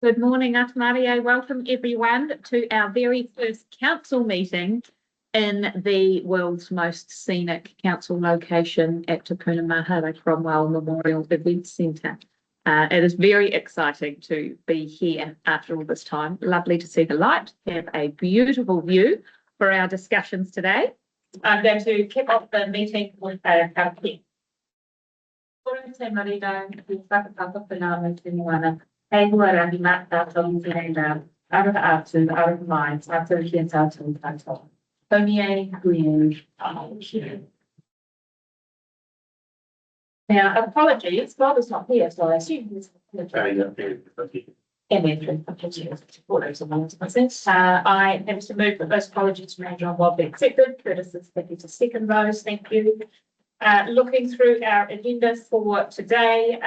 Good morning, Atamaria. Welcome everyone to our very first council meeting in the world's most scenic council location at Te Puna Mahara Cromwell Memorial Events Centre. It is very exciting to be here after all this time. Lovely to see the light, have a beautiful view for our discussions today. I'm going to kick off the meeting with a karakia. Te marido, ki whakapapa whanau te moana, hei huarahi mā tātou te reina, aroha atu, aroha mai, tātou kia tātou tātou. Tony Green. Now, apologies, Bob is not here, so I assume he's I have to move that those apologies to Manager Bob be accepted. Curtis is happy to second those. Thank you. Looking through our agenda for today,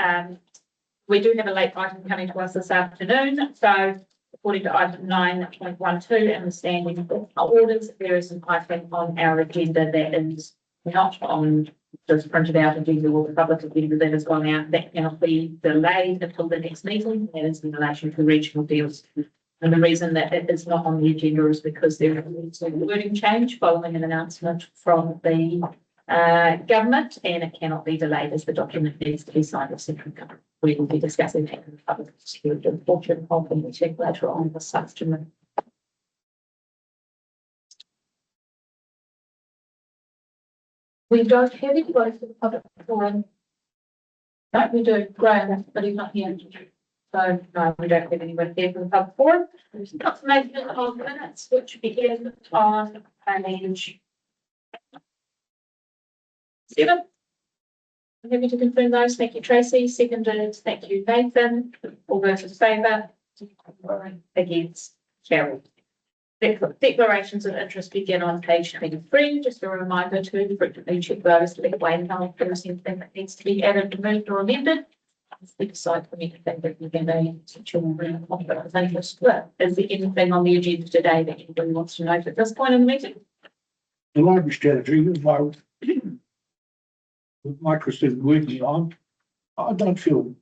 we do have a late item coming to us this afternoon. So, according to item 9.12 and the standing orders, there is an item on our agenda that is not on this printed out agenda or the public agenda that has gone out. That cannot be delayed until the next meeting. That is in relation to regional deals. And the reason that it is not on the agenda is because there is a wording change following an announcement from the government, and it cannot be delayed as the document needs to be signed of central government. We will be discussing that in the public security and fortune of the check later on this afternoon. We don't have anybody for the public forum. No, we do, Graham, but he's not here. So no, we don't have anybody there for the public forum. There's not to make it of minutes, which begin on page 7. I'm happy to confirm those. Thank you, Tracy. Seconded. Thank you, Nathan. All those in favour? Against? Carried. Declarations of interest begin on page 23. Just a reminder to frequently check those to let Wayne know if there's anything that needs to be added, removed, or amended. We decide for anything that we can do. Is there anything on the agenda today that anybody wants to note at this point in the meeting? The library strategy with Microsoft working on, I don't feel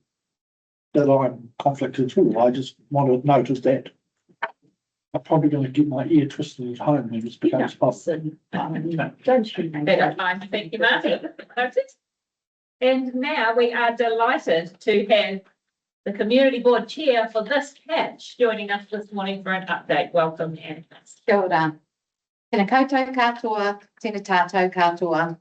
that I'm conflicted at all. I just want to notice that I'm probably going to get my ear twisted at home when this becomes possible. Don't mind. Thank you, Martin. Noted. And now we are delighted to have the Community Board Chair for this catch joining us this morning for an update. Welcome, Anne. Kia ora. Tēnā koutou katoa, tēnā tātou katoa.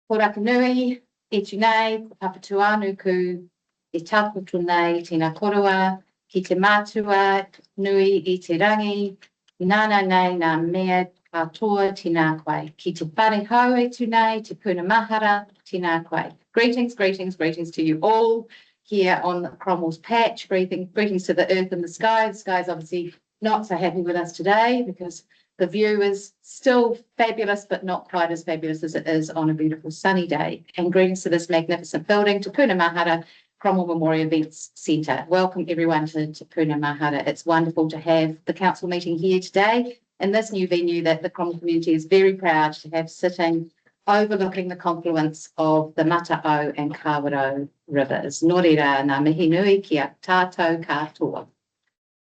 Ko Rakanui, e tunei, ko Papatuanuku, e taputu nei, tēnā korua, ki te mātua, nui i te rangi, i nāna nei nā mea katoa tēnā koe. Ki te pare hau e tunei, te puna mahara, tēnā koe. Greetings, greetings, greetings to you all here on Cromwell's Patch. Greetings to the earth and the sky. The sky is obviously not so happy with us today because the view is still fabulous, but not quite as fabulous as it is on a beautiful sunny day. And greetings to this magnificent building, Te Puna Mahara Cromwell Memorial Events Centre. Welcome everyone to Te Puna Mahara. It's wonderful to have the council meeting here today in this new venue that the Cromwell community is very proud to have sitting overlooking the confluence of the Mata'o and Kawerau rivers. Nō reira ngā mihi nui kia tātou katoa.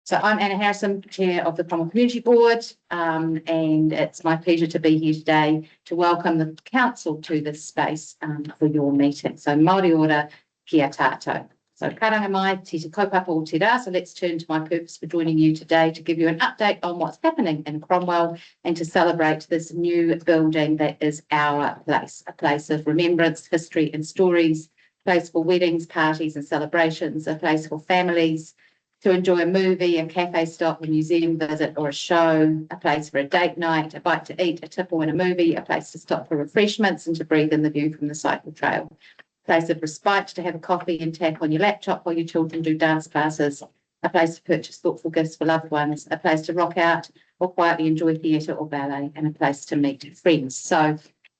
So I'm Anna Harrison, Chair of the Cromwell Community Board, and it's my pleasure to be here today to welcome the Council to this space for your meeting. So Māori ora kia tātou. So karanga mai, te kaupapa o te rā. So let's turn to my purpose for joining you today to give you an update on what's happening in Cromwell and to celebrate this new building that is our place, a place of remembrance, history and stories, a place for weddings, parties and celebrations, a place for families to enjoy a movie, a cafe stop, a museum visit or a show, a place for a date night, a bite to eat, a tipple and a movie, a place to stop for refreshments and to breathe in the view from the cycle trail, a place of respite to have a coffee and tap on your laptop while your children do dance classes, a place to purchase thoughtful gifts for loved ones, a place to rock out or quietly enjoy theatre or ballet, and a place to meet friends. So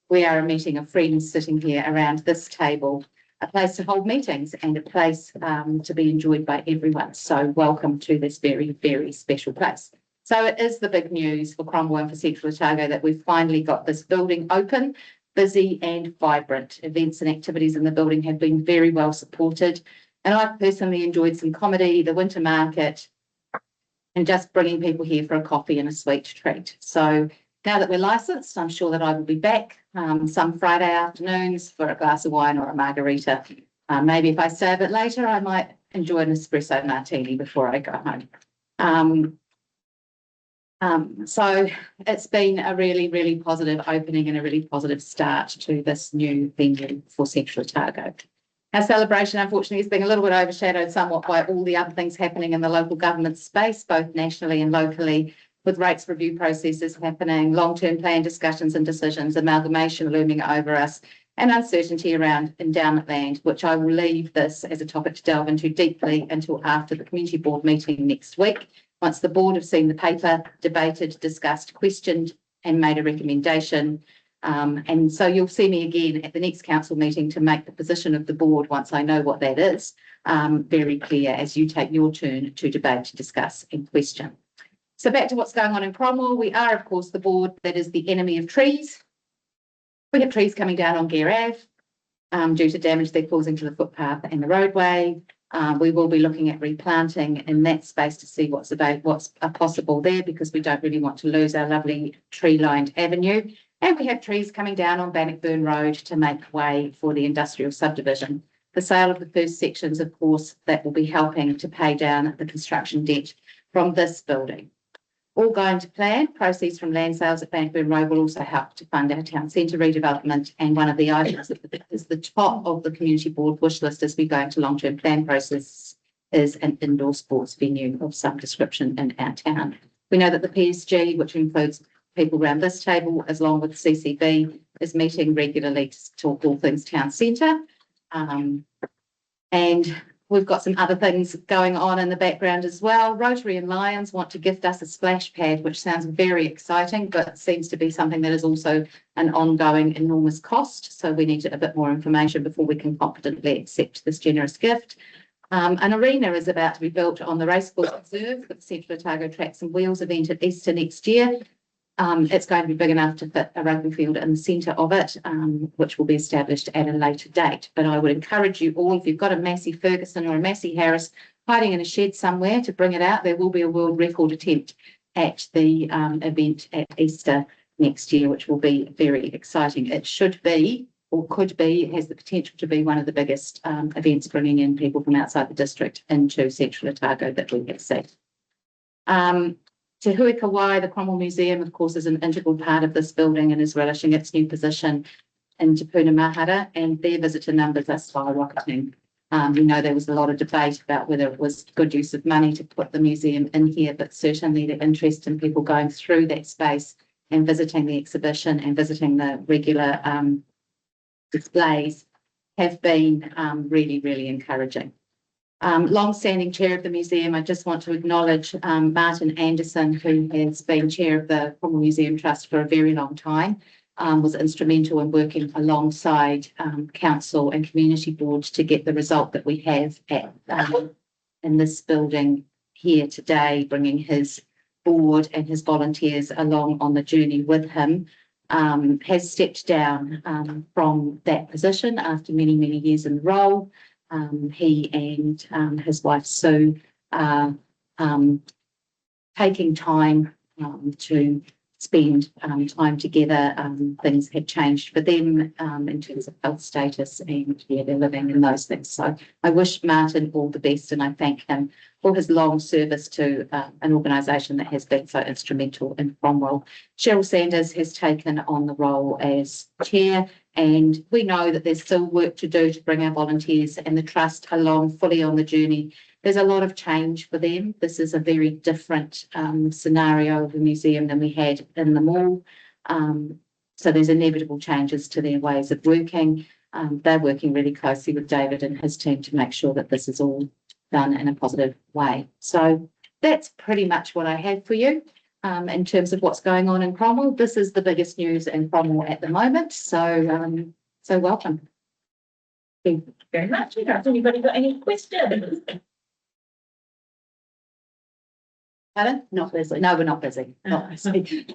we are a meeting of friends sitting here around this table, a place to hold meetings and a place to be enjoyed by everyone. So welcome to this very, very special place. So it is the big news for Cromwell and for Central Otago that we've finally got this building open, busy and vibrant. Events and activities in the building have been very well supported. And I've personally enjoyed some comedy, the winter market, and just bringing people here for a coffee and a sweet treat. So now that we're licensed, I'm sure that I will be back some Friday afternoons for a glass of wine or a margarita. Maybe if I stay a bit later, I might enjoy an espresso martini before I go home. So it's been a really, really positive opening and a really positive start to this new venue for Central Otago. Our celebration, unfortunately, has been a little bit overshadowed somewhat by all the other things happening in the local government space, both nationally and locally, with rates review processes happening, long-term plan discussions and decisions, amalgamation looming over us, and uncertainty around endowment land, which I will leave this as a topic to delve into deeply until after the community board meeting next week, once the board have seen the paper, debated, discussed, questioned, and made a recommendation. And so you'll see me again at the next council meeting to make the position of the board, once I know what that is, very clear as you take your turn to debate, discuss, and question. So back to what's going on in Cromwell. We are, of course, the board that is the enemy of trees. We have trees coming down on Gare Ave due to damage they're causing to the footpath and the roadway. We will be looking at replanting in that space to see what's possible there, because we don't really want to lose our lovely tree-lined avenue. And we have trees coming down on Bannockburn Road to make way for the industrial subdivision. The sale of the first sections, of course, that will be helping to pay down the construction debt from this building. All going to plan. Proceeds from land sales at Bannockburn Road will also help to fund our town centre redevelopment. And one of the items that is the top of the community board wish list as we go into long-term plan process is an indoor sports venue of some description in our town. We know that the PSG, which includes people around this table, as long with CCB, is meeting regularly to talk all things town centre. And we've got some other things going on in the background as well. Rotary and Lions want to gift us a splash pad, which sounds very exciting, but seems to be something that is also an ongoing enormous cost. So we need a bit more information before we can confidently accept this generous gift. An arena is about to be built on the Racecourse Reserve for the Central Otago Tracks and Wheels event at Easter next year. It's going to be big enough to fit a rugby field in the centre of it, which will be established at a later date. But I would encourage you all, if you've got a Massey Ferguson or a Massey Harris hiding in a shed somewhere, to bring it out. There will be a world record attempt at the event at Easter next year, which will be very exciting. It should be, or could be, has the potential to be one of the biggest events bringing in people from outside the district into Central Otago that we have seen. Te Hui Kawai, the Cromwell Museum, of course, is an integral part of this building and is relishing its new position in Te Puna Mahara, and their visitor numbers are skyrocketing. We know there was a lot of debate about whether it was good use of money to put the museum in here, but certainly the interest in people going through that space and visiting the exhibition and visiting the regular displays have been really, really encouraging. Long-standing chair of the museum, I just want to acknowledge Martin Anderson, who has been chair of the Cromwell Museum Trust for a very long time, was instrumental in working alongside council and community board to get the result that we have at, in this building here today, bringing his board and his volunteers along on the journey with him. Has stepped down from that position after many, many years in the role. He and his wife Sue are taking time to spend time together. Things had changed for them in terms of health status and their living and those things. So I wish Martin all the best, and I thank him for his long service to an organisation that has been so instrumental in Cromwell. Cheryl Sanders has taken on the role as chair, and we know that there's still work to do to bring our volunteers and the trust along fully on the journey. There's a lot of change for them. This is a very different scenario of a museum than we had in the mall. So there's inevitable changes to their ways of working. They're working really closely with David and his team to make sure that this is all done in a positive way. So that's pretty much what I have for you in terms of what's going on in Cromwell. This is the biggest news in Cromwell at the moment. So, so welcome. Thank you very much. Has anybody got any questions? Pardon? Not busy. No, we're not busy. Not busy.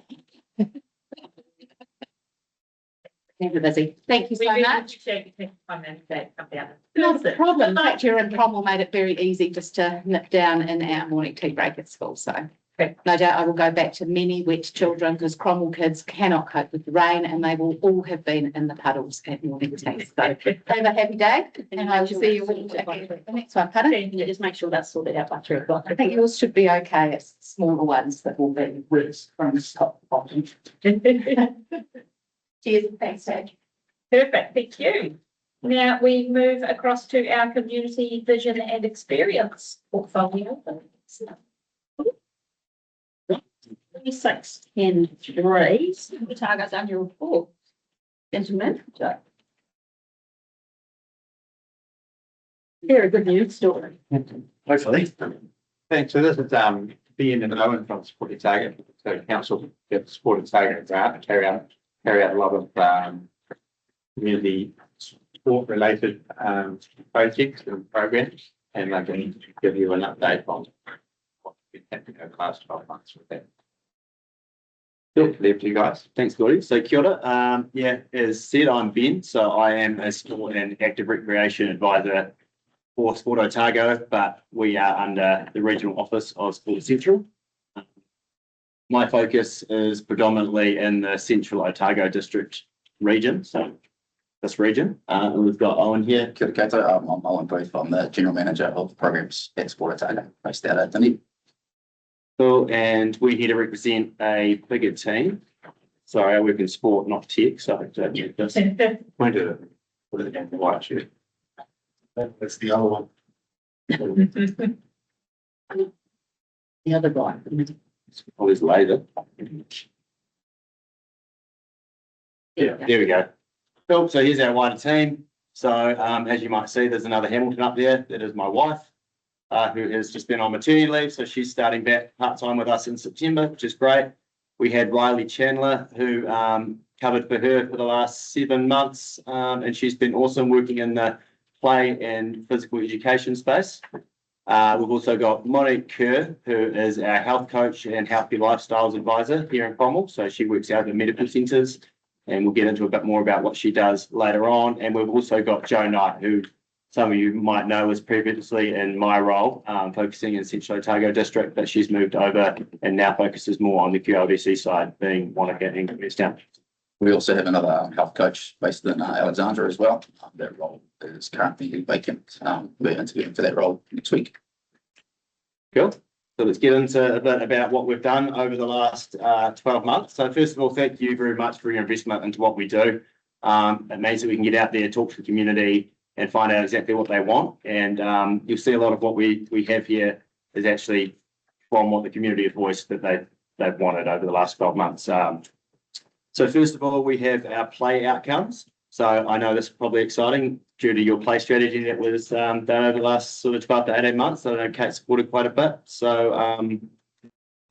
Never busy. Thank you We so really much. appreciate you taking time out of that, come down. Not a problem. In fact, you're in Cromwell made it very easy just to nip down in our morning tea break at school. So Okay. no doubt I will go back to many wet children because Cromwell kids cannot cope with the rain and they will all have been in the puddles at morning tea. So have a happy day and I will see you again the next one. Pardon? Just make sure that's sorted out by 3 o'clock. I think yours should be okay. It's smaller ones that will be worse from the top to bottom. Cheers. Thanks, Dad. Perfect, thank you. Now we move across to our community vision and experience portfolio. 26-10-3, the targets on your report. Gentlemen. Very good news story. Hopefully. Thanks. So this is being an Owen from Supported Target. So council gets Supported Target grant, carry out a lot of community sport related projects and programs. And I'm going to give you an update on what we've had over the last 12 months with that. Good, leave to you guys. Thanks, Gordy. So kia ora. Yeah, as said, I'm Ben. So I am a sport and active recreation advisor for Sport Otago, but we are under the regional office of Sport Central. My focus is predominantly in the Central Otago district region. So this region, we've got Owen here. Kia ora koutou, I'm Owen Booth, I'm the General Manager of Programs at Sport Otago, based out of Dunedin. Cool. And we're here to represent a bigger team. Sorry, I work in sport, not tech. So Point to it. Put it in the white shirt. That's the other one. The other guy. always later. Yeah, there we go. Cool. So here's our wider team. So as you might see, there's another Hamilton up there. That is my wife, who has just been on maternity leave. So she's starting back part-time with us in September, which is great. We had Riley Chandler, who covered for her for the last 7 months. And she's been awesome working in the play and physical education space. We've also got Monique Kerr, who is our health coach and healthy lifestyles advisor here in Cromwell. So she works out at medical centres, and we'll get into a bit more about what she does later on. And we've also got Jo Knight, who some of you might know is previously in my role, focusing in Central Otago District, but she's moved over and now focuses more on the QLDC side, being Wanaka and Queenstown. We also have another health coach based in Alexandra as well. That role is currently vacant. We're interviewing for that role next week. Cool. So let's get into a bit about what we've done over the last 12 months. So first of all, thank you very much for your investment into what we do. It means that we can get out there, talk to the community and find out exactly what they want. And you'll see a lot of what we have here is actually from what the community has voiced that they've wanted over the last 12 months. So first of all, we have our play outcomes. So I know this is probably exciting due to your play strategy that was done over the last sort of 12 to 18 months. I know Kate supported quite a bit. So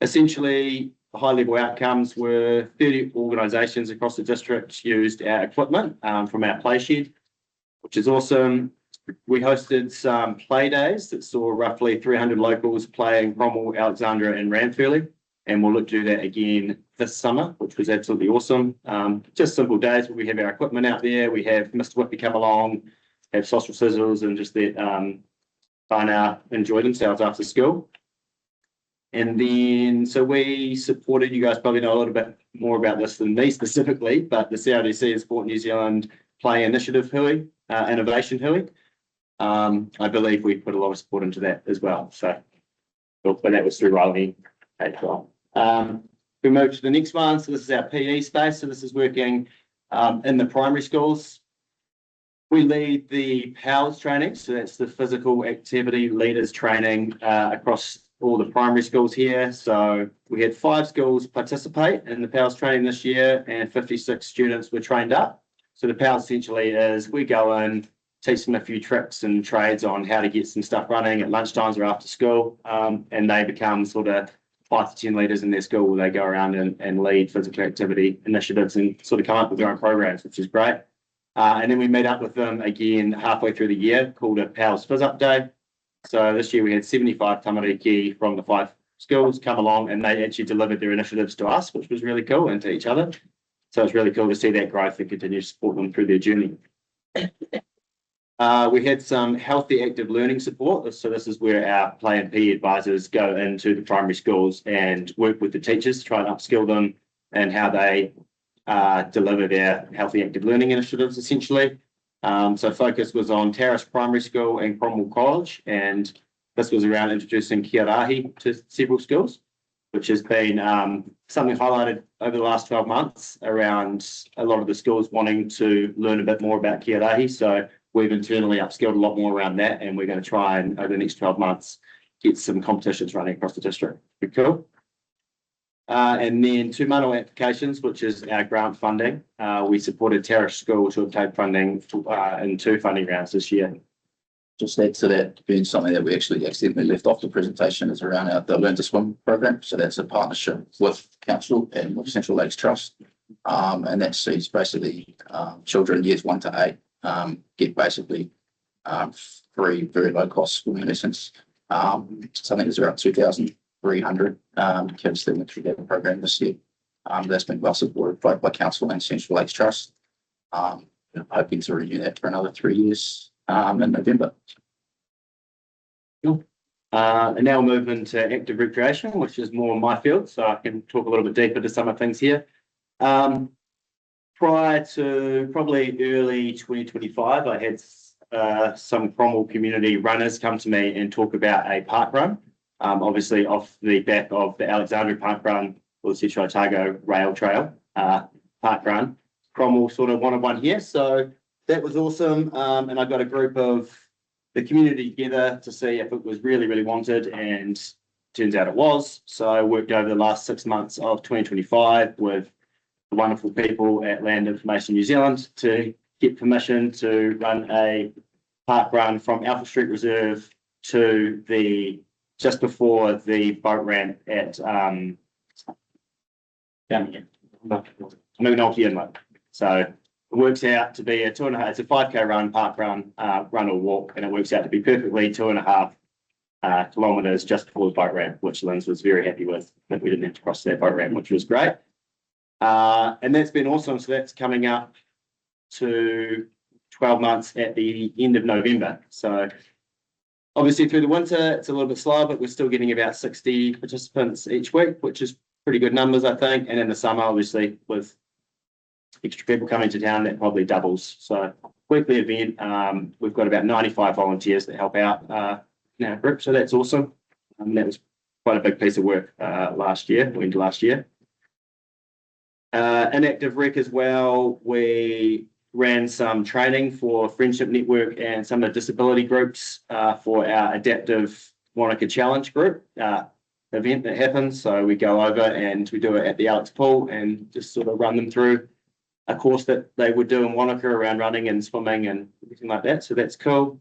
essentially, high-level outcomes were 30 organisations across the district used our equipment from our play shed, which is awesome. We hosted some play days that saw roughly 300 locals playing Cromwell, Alexandra and Ranfurly. And we'll look to do that again this summer, which was absolutely awesome. Just simple days where we have our equipment out there. We have Mr. Whippy come along, have social sizzles and just let Whānau enjoy themselves after school. And then, so we supported, you guys probably know a little bit more about this than me specifically, but the CRDC and Sport New Zealand Play Initiative Hui, Innovation Hui. I believe we put a lot of support into that as well. So, but that was through Riley as well. We move to the next one. So this is our PE space. So this is working in the primary schools. We lead the PALS training. So that's the physical activity leaders training across all the primary schools here. So we had 5 schools participate in the PALS training this year and 56 students were trained up. So the PALS essentially is we go in, teach them a few tricks and trades on how to get some stuff running at lunchtimes or after school. And they become sort of 5 to 10 leaders in their school where they go around and lead physical activity initiatives and sort of come up with their own programs, which is great. And then we meet up with them again halfway through the year called a PALS Fizz Up Day. So this year we had 75 tamariki from the 5 schools come along and they actually delivered their initiatives to us, which was really cool, and to each other. So it's really cool to see that growth and continue to support them through their journey. We had some healthy active learning support. So this is where our play and PE advisors go into the primary schools and work with the teachers to try and upskill them and how they deliver their healthy active learning initiatives, essentially. So focus was on Terrace Primary School and Cromwell College, and this was around introducing kia rahi to several schools, which has been something highlighted over the last 12 months around a lot of the schools wanting to learn a bit more about kia rahi. So we've internally upskilled a lot more around that, and we're going to try and over the next 12 months get some competitions running across the district. Pretty cool. And then two Manawa applications, which is our grant funding. We supported Terrace School to obtain funding in 2 funding rounds this year. Just add to that, being something that we actually accidentally left off the presentation is around the Learn to Swim program. So that's a partnership with council and with Central Lakes Trust. And that sees basically children years 1 to 8 get basically free, very low cost swimming lessons. Something that's around 2,300 kids that went through that program this year. That's been well supported by council and Central Lakes Trust. Hoping to renew that for another 3 years in November. Cool. And now we'll move into active recreation, which is more my field, so I can talk a little bit deeper to some of things here. Prior to probably early 2025, I had some Cromwell community runners come to me and talk about a park run. Obviously off the back of the Alexandria Park Run or the Central Otago Rail Trail park run. Cromwell sort of wanted one here, so that was awesome. And I got a group of the community together to see if it was really, really wanted, and turns out it was. So I worked over the last 6 months of 2025 with the wonderful people at Land Information New Zealand to get permission to run a park run from Alpha Street Reserve to the just before the boat ramp at down here, Nuinoti Inlet. So it works out to be a 2.5. It's a 5K run, park run, run or walk, and it works out to be perfectly 2.5 kilometres just before the boat ramp, which Linz was very happy with. That we didn't have to cross that boat ramp, which was great. And that's been awesome. So that's coming up to 12 months at the end of November. So obviously through the winter, it's a little bit slower, but we're still getting about 60 participants each week, which is pretty good numbers, I think. And in the summer, obviously, with extra people coming to town, that probably doubles. So weekly event, we've got about 95 volunteers that help out in our group. So that's awesome. That was quite a big piece of work last year, into last year. In Active Rec as well, we ran some training for Friendship Network and some of the disability groups for our Adaptive Wanaka Challenge group event that happens. So we go over and we do it at the Alex Pool and just sort of run them through a course that they would do in Wanaka around running and swimming and everything like that. So that's cool.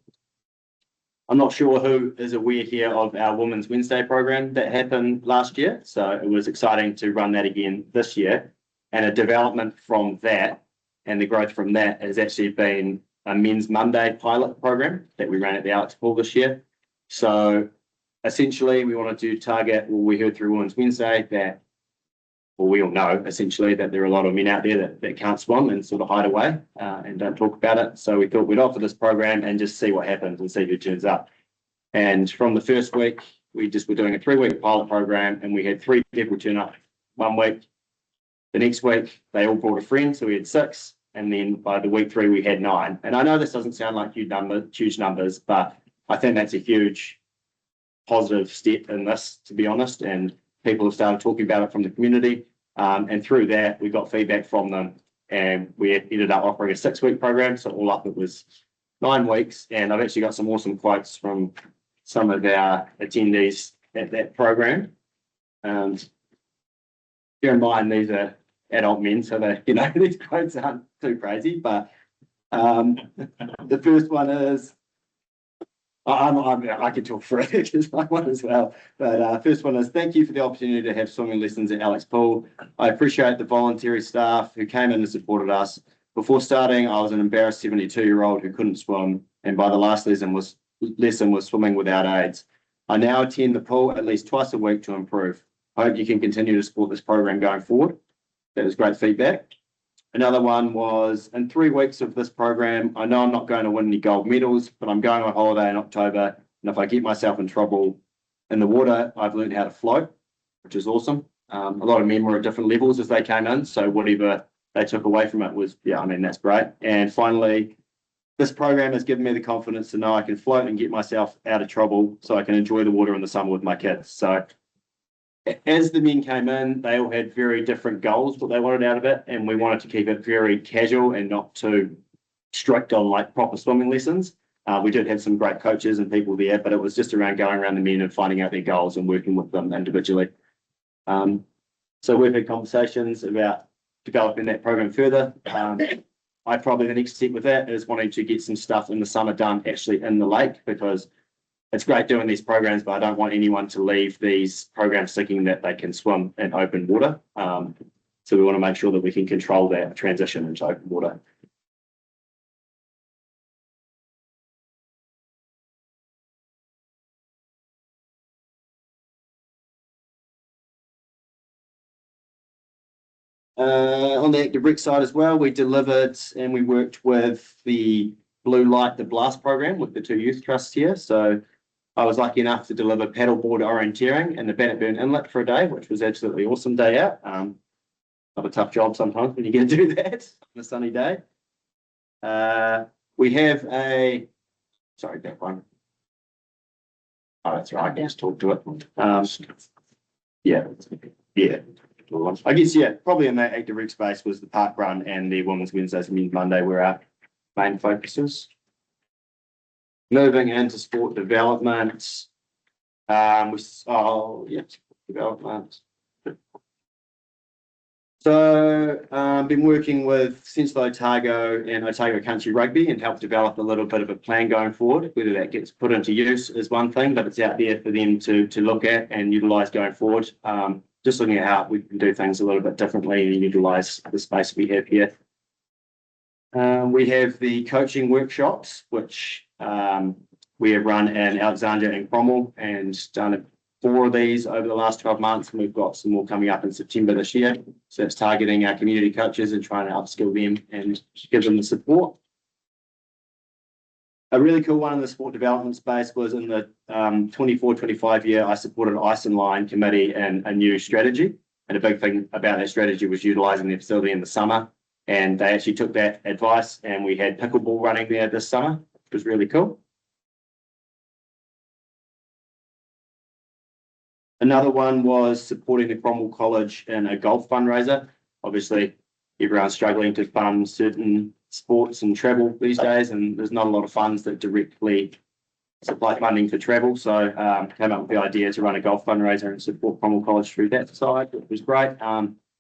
I'm not sure who is aware here of our Women's Wednesday program that happened last year. So it was exciting to run that again this year. And a development from that and the growth from that has actually been a Men's Monday pilot program that we ran at the Alex Pool this year. So essentially we wanted to target, well, we heard through Women's Wednesday that, well, we all know essentially that there are a lot of men out there that can't swim and sort of hide away and don't talk about it. So we thought we'd offer this program and just see what happens and see who turns up. And from the first week, we just were doing a 3-week pilot program and we had 3 people turn up 1 week. The next week, they all brought a friend, so we had 6. And then by the week 3, we had 9. And I know this doesn't sound like huge numbers, but I think that's a huge positive step in this, to be honest. And people have started talking about it from the community. And through that, we got feedback from them. And we ended up offering a 6-week program. So all up, it was 9 weeks. And I've actually got some awesome quotes from some of our attendees at that program. Bear in mind, these are adult men, so they, these quotes aren't too crazy. But the first one is, I could talk for it because I want as well. But first one is, thank you for the opportunity to have swimming lessons at Alex Pool. I appreciate the voluntary staff who came in and supported us. Before starting, I was an embarrassed 72-year-old who couldn't swim, and by the last lesson was swimming without aids. I now attend the pool at least twice a week to improve. I hope you can continue to support this program going forward. That was great feedback. Another one was in 3 weeks of this program, I know I'm not going to win any gold medals, but I'm going on holiday in October. And if I get myself in trouble in the water, I've learned how to float, which is awesome. A lot of men were at different levels as they came in. So whatever they took away from it was, yeah, I mean, that's great. And finally, this program has given me the confidence to know I can float and get myself out of trouble so I can enjoy the water in the summer with my kids. So as the men came in, they all had very different goals, what they wanted out of it. And we wanted to keep it very casual and not too strict on like proper swimming lessons. We did have some great coaches and people there, but it was just around going around the men and finding out their goals and working with them individually. So we've had conversations about developing that program further. The next step with that is wanting to get some stuff in the summer done actually in the lake, because it's great doing these programs, but I don't want anyone to leave these programs thinking that they can swim in open water. So we want to make sure that we can control that transition into open water. On the Active Rec side as well, we delivered and we worked with the Blue Light the Blast program with the 2 youth trusts here. So I was lucky enough to deliver paddleboard orienteering in the Bannockburn Inlet for a day, which was absolutely awesome day out. Not a tough job sometimes when you get to do that on a sunny day. We have a, sorry, that one. Oh, that's right, I can just talk to it. Yeah. I guess, yeah, probably in that Active Rec space was the park run and the Women's Wednesdays and Men's Monday were our main focuses. Moving into sport development, development. So, been working with Central Otago and Otago Country Rugby and helped develop a little bit of a plan going forward. Whether that gets put into use is one thing, but it's out there for them to look at and utilise going forward. Just looking at how we can do things a little bit differently and utilise the space we have here. We have the coaching workshops, which we have run in Alexandria and Cromwell and done 4 of these over the last 12 months. And we've got some more coming up in September this year. So that's targeting our community coaches and trying to upskill them and give them the support. A really cool one in the sport development space was in the 24-25 year, I supported Ice and Line Committee and a new strategy. And a big thing about that strategy was utilising the facility in the summer. And they actually took that advice and we had pickleball running there this summer, which was really cool. Another one was supporting the Cromwell College in a golf fundraiser. Obviously, everyone's struggling to fund certain sports and travel these days, and there's not a lot of funds that directly supply funding for travel. So came up with the idea to run a golf fundraiser and support Cromwell College through that side, which was great.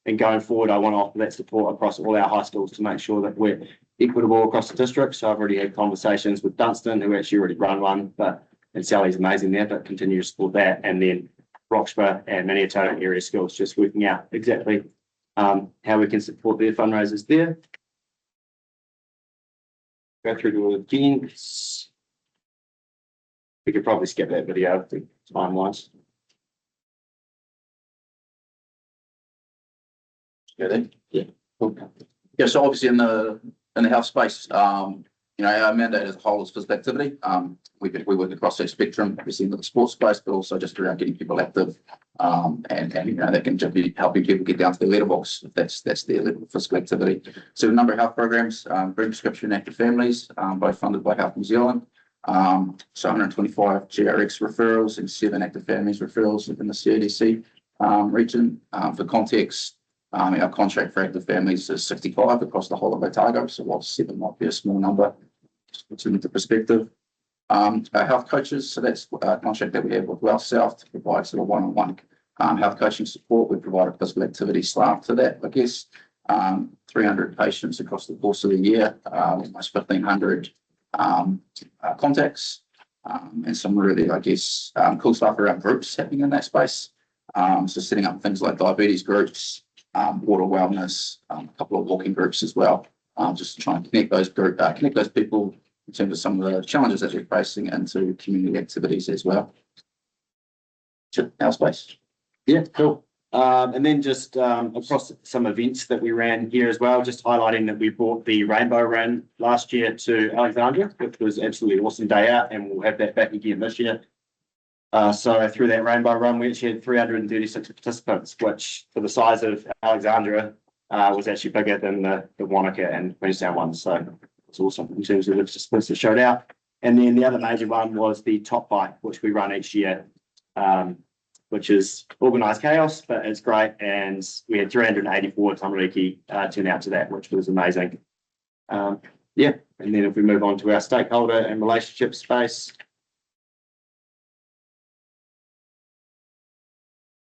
And going forward, I want to offer that support across all our high schools to make sure that we're equitable across the district. So I've already had conversations with Dunstan, who actually already run one, and Sally's amazing there, but continue to support that. And then Roxburgh and Maniato area schools just working out exactly how we can support their fundraisers there. Go through to the events. We could probably skip that video, time-wise. Yeah. Yeah, so obviously in the health space, our mandate as a whole is physical activity. We work across that spectrum, obviously in the sports space, but also just around getting people active, and that can just be helping people get down to their letterbox if that's their level of physical activity. So a number of health programs, prescription active families, both funded by Health New Zealand. So 125 GRX referrals and 7 active families referrals within the CADC region. For context, our contract for active families is 65 across the whole of Otago. So while 7 might be a small number, just puts it into perspective. Our health coaches, so that's a contract that we have with Well South to provide sort of one-on-one health coaching support. We provide a physical activity staff to that, I guess. 300 patients across the course of the year, almost 1,500 contacts, and some really, I guess, cool stuff around groups happening in that space. So setting up things like diabetes groups, water wellness, a couple of walking groups as well, just to try and connect those people in terms of some of the challenges that they're facing into community activities as well. Our space. Yeah, cool. And then just across some events that we ran here as well, just highlighting that we brought the Rainbow Run last year to Alexandria, which was absolutely awesome day out, and we'll have that back again this year. So through that Rainbow Run, we actually had 336 participants, which for the size of Alexandria was actually bigger than the Wanaka and Queenstown ones. So it's awesome in terms of the participants that showed out. And then the other major one was the Top Bike, which we run each year. Which is organised chaos, but it's great. And we had 384 tamariki turn out to that, which was amazing. Yeah, and then if we move on to our stakeholder and relationship space.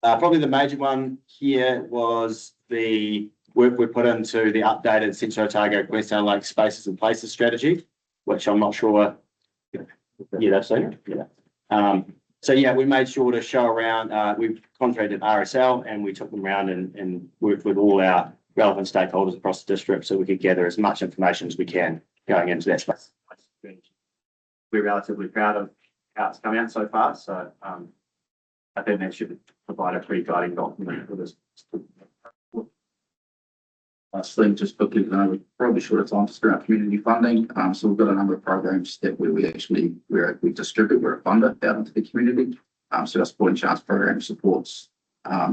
Probably the major one here was the work we put into the updated Central Otago Queenstown Lake Spaces and Places strategy, which I'm not sure. Yeah, that's it. Yeah. So yeah, we made sure to show around, we contracted RSL and we took them around and worked with all our relevant stakeholders across the district so we could gather as much information as we can going into that space. We're relatively proud of how it's come out so far. So I think that should provide a pretty guiding document for this. Last thing, just quickly, we're probably short of time to start community funding. So we've got a number of programs that we distribute, we're a funder out into the community. So our Sporting Chance program supports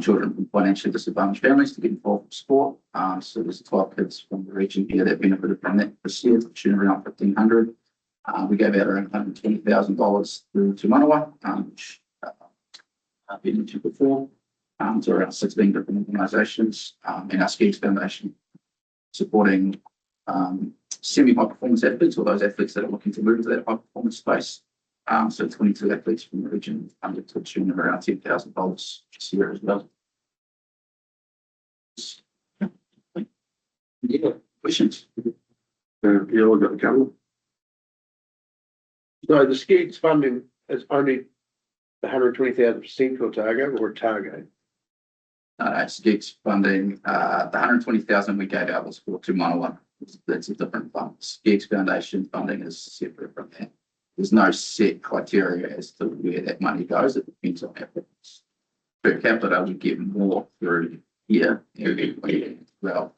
children from financially disadvantaged families to get involved in sport. So there's 12 kids from the region here that benefited from that this year, which is around 1,500. We gave out around $120,000 through to Manawa, which I've been into before, to around 16 different organisations, and our Skies Foundation supporting semi-high performance athletes or those athletes that are looking to move into that high performance space. So 22 athletes from the region funded to the tune of around $10,000 this year as well. Yeah, questions? Yeah, I've got a couple. So the Skies funding is only 120,000% for Otago or Otago? Skies funding, the 120,000 we gave out was for Te Manawa. That's a different fund. Skies Foundation funding is separate from that. There's no set criteria as to where that money goes. It depends on applicants. Per capita, we get more through here as well,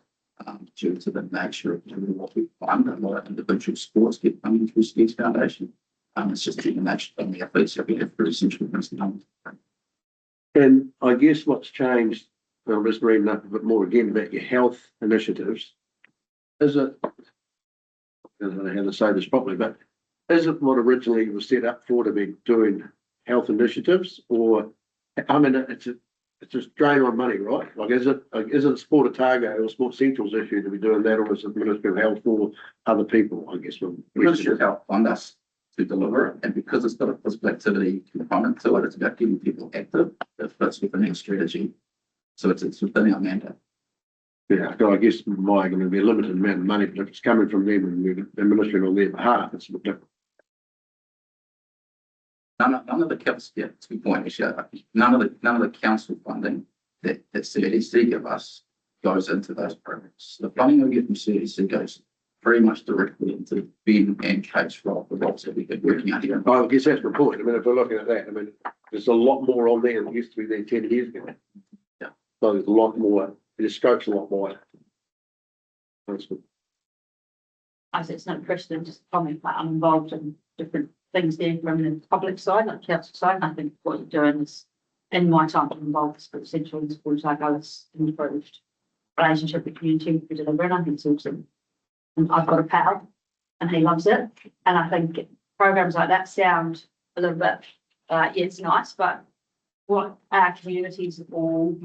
due to the nature of what we fund. A lot of individual sports get funding through Skies Foundation. It's just the nature of the athletes that we have through Central Queensland. And I guess what's changed, I'm just reading up a bit more again about your health initiatives. Is it, I don't know how to say this properly, but is it what originally was set up for to be doing health initiatives? Or, I mean, it's a drain on money, right? Like, is it Sport Otago or Sport Central's issue to be doing that, or is it Ministry of Health for other people? I guess Ministry of Health fund us to deliver it, and because it's got a physical activity component to it, it's about getting people active. It fits within our strategy, so it's within our mandate. Yeah, so I guess my argument would be a limited amount of money, but if it's coming from them and we're administering on their behalf, it's a bit different. None of the council, yeah, it's a good point, actually. None of the council funding that CDC give us goes into those programs. The funding we get from CDC goes very much directly into Ben and Kate's role, the roles that we've been working on here. I guess that's my point. I mean, if we're looking at that, I mean, there's a lot more on there than used to be there 10 years ago. Yeah. So there's a lot more, the scope's a lot wider. That's good. I said it's no precedent, just comment that I'm involved in different things there from the public side, like council side. I think what you're doing is, in my time I'm involved with Sport Central and Sport Otago, it's improved relationship with community we deliver, and I think it's awesome. And I've got a pal and he loves it. And I think programs like that sound a little bit, yeah, it's nice, but what our communities all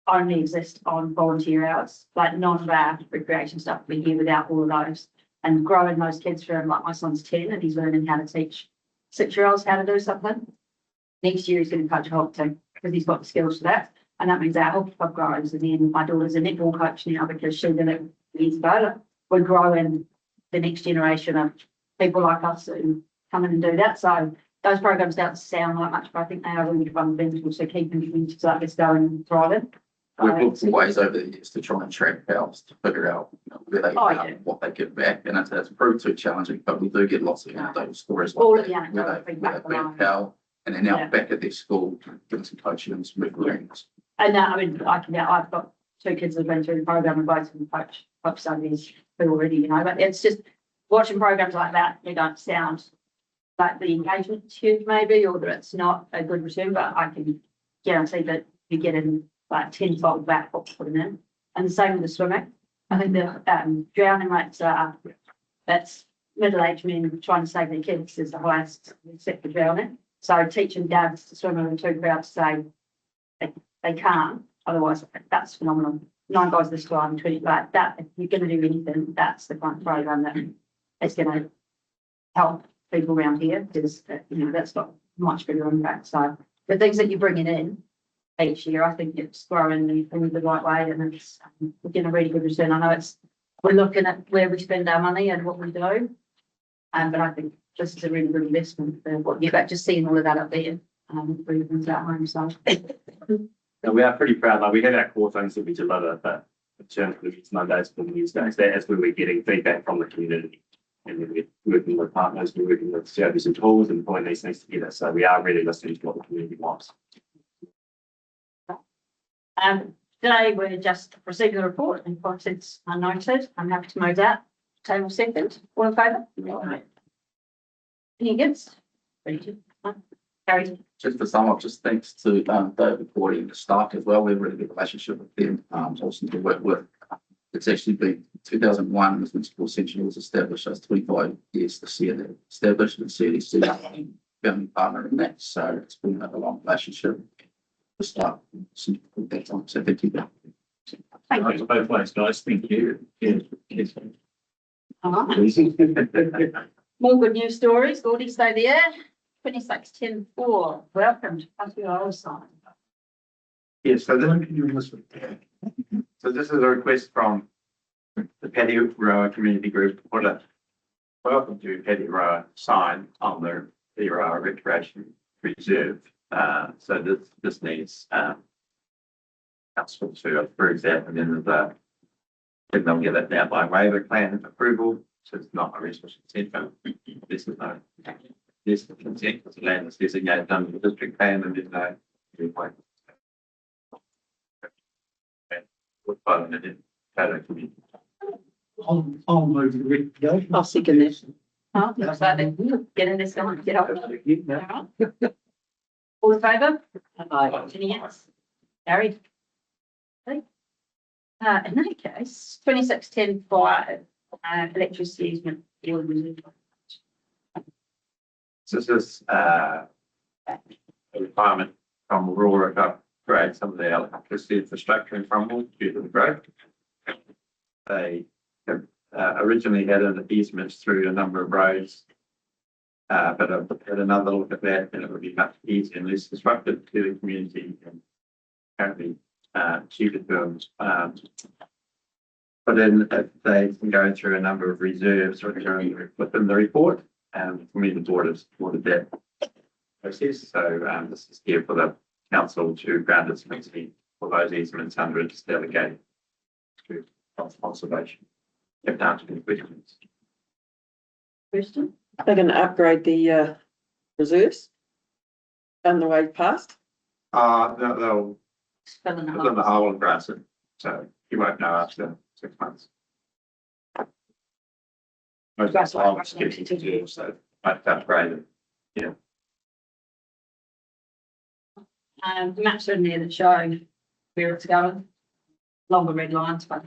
only exist on volunteer hours, like none of our recreation stuff would be here without all of those. And growing those kids from, like my son's 10 and he's learning how to teach 6-year-olds how to do something. Next year he's going to coach a hockey team because he's got the skills for that. And that means our hockey club grows. And then my daughter's a netball coach now because she did it years ago. We're growing the next generation of people like us who come in and do that. So those programs don't sound like much, but I think they are really fundamental to keeping communities like this going and thriving. We've looked for ways over the years to try and track pals to figure out where they are, what they get back, and it's proved too challenging. But we do get lots of anecdotal stories like all of the that, anecdotal feedback where they've been pal, and they're now back at their school doing some coaching and some recruiting. And now, I mean, I've got two kids that have been through the program and both of them coach studies already, you know, but it's just watching programs like that, they don't sound like the engagement's huge maybe, or that it's not a good return, but I can guarantee that you're getting like tenfold back what you're putting in. And the same with the swimming. I think the drowning rates are, that's middle-aged men trying to save their kids is the highest except for drowning. So teaching dads to swim in too proud to say they can't, otherwise that's phenomenal. 9 guys this time, 20, like that, if you're gonna do anything, that's the kind of program that is gonna help people around here, because, you know, that's got much bigger impact. So the things that you're bringing in each year, I think it's growing in the right way, and it's we're getting a really good return. I know we're looking at where we spend our money and what we do, but I think this is a really good investment for what you've got, just seeing all of that up there, really brings out home, so. And we are pretty proud, like we have our core things that we deliver, but in terms of these Mondays and Wednesdays, that is where we're getting feedback from the community. And then we're working with partners, we're working with service and tools and pulling these things together. So we are really listening to what the community wants. Today we're just receiving the report and contents are noted. I'm happy to move that. Table second, all in favour? Any against? Carried. Just to sum up, just thanks to David Cordy and the staff as well. We have a really good relationship with them. Awesome to work with. It's actually been 2001 was when Sport Central was established. So it's 25 years this year that established, and CDC family partner in that. So it's been a long relationship. The staff since that time. So thank you. Thank you. Both ways, guys. Thank you. All right. More good news stories. Gordy, stay there. 26-10-4. Welcome to Country Isle Sign. Yes, so this is a request from the Paddy Rower Community Group to put a welcome to Paddy Rower sign on the Paddy Rower Recreation Reserve. So this needs council to approve that, and then they'll get it down by waiver plan approval. So it's not a resource consent, but this is no. This is consent because the land is designated under the district plan, and there's no. I'll move the recommendation. I'll second this. Oh, looks like they're getting this going. Get up. All in favour? Any against? Carried. Okay. In that case, 26-10-5, electricity easement. So this is a requirement from Aurora to upgrade some of the electricity infrastructure in Cromwell due to the growth. They have originally had an easement through a number of roads, but I've had another look at that, and it would be much easier and less disruptive to the community, and currently cheaper to but then they've been going through a number of reserves within the report, and for me the board has supported that process. So this is here for the council to grant its committee for those easements under its delegated to conservation. If not, any questions? Question? They're going to upgrade the reserves on the way past. They'll Fill in the put in the holes. hole and grass it, so you won't know after 6 months. Most of the time it's getting to do, so I'd upgrade it. Yeah. The maps are in there that show where it's going. Longer red lines, but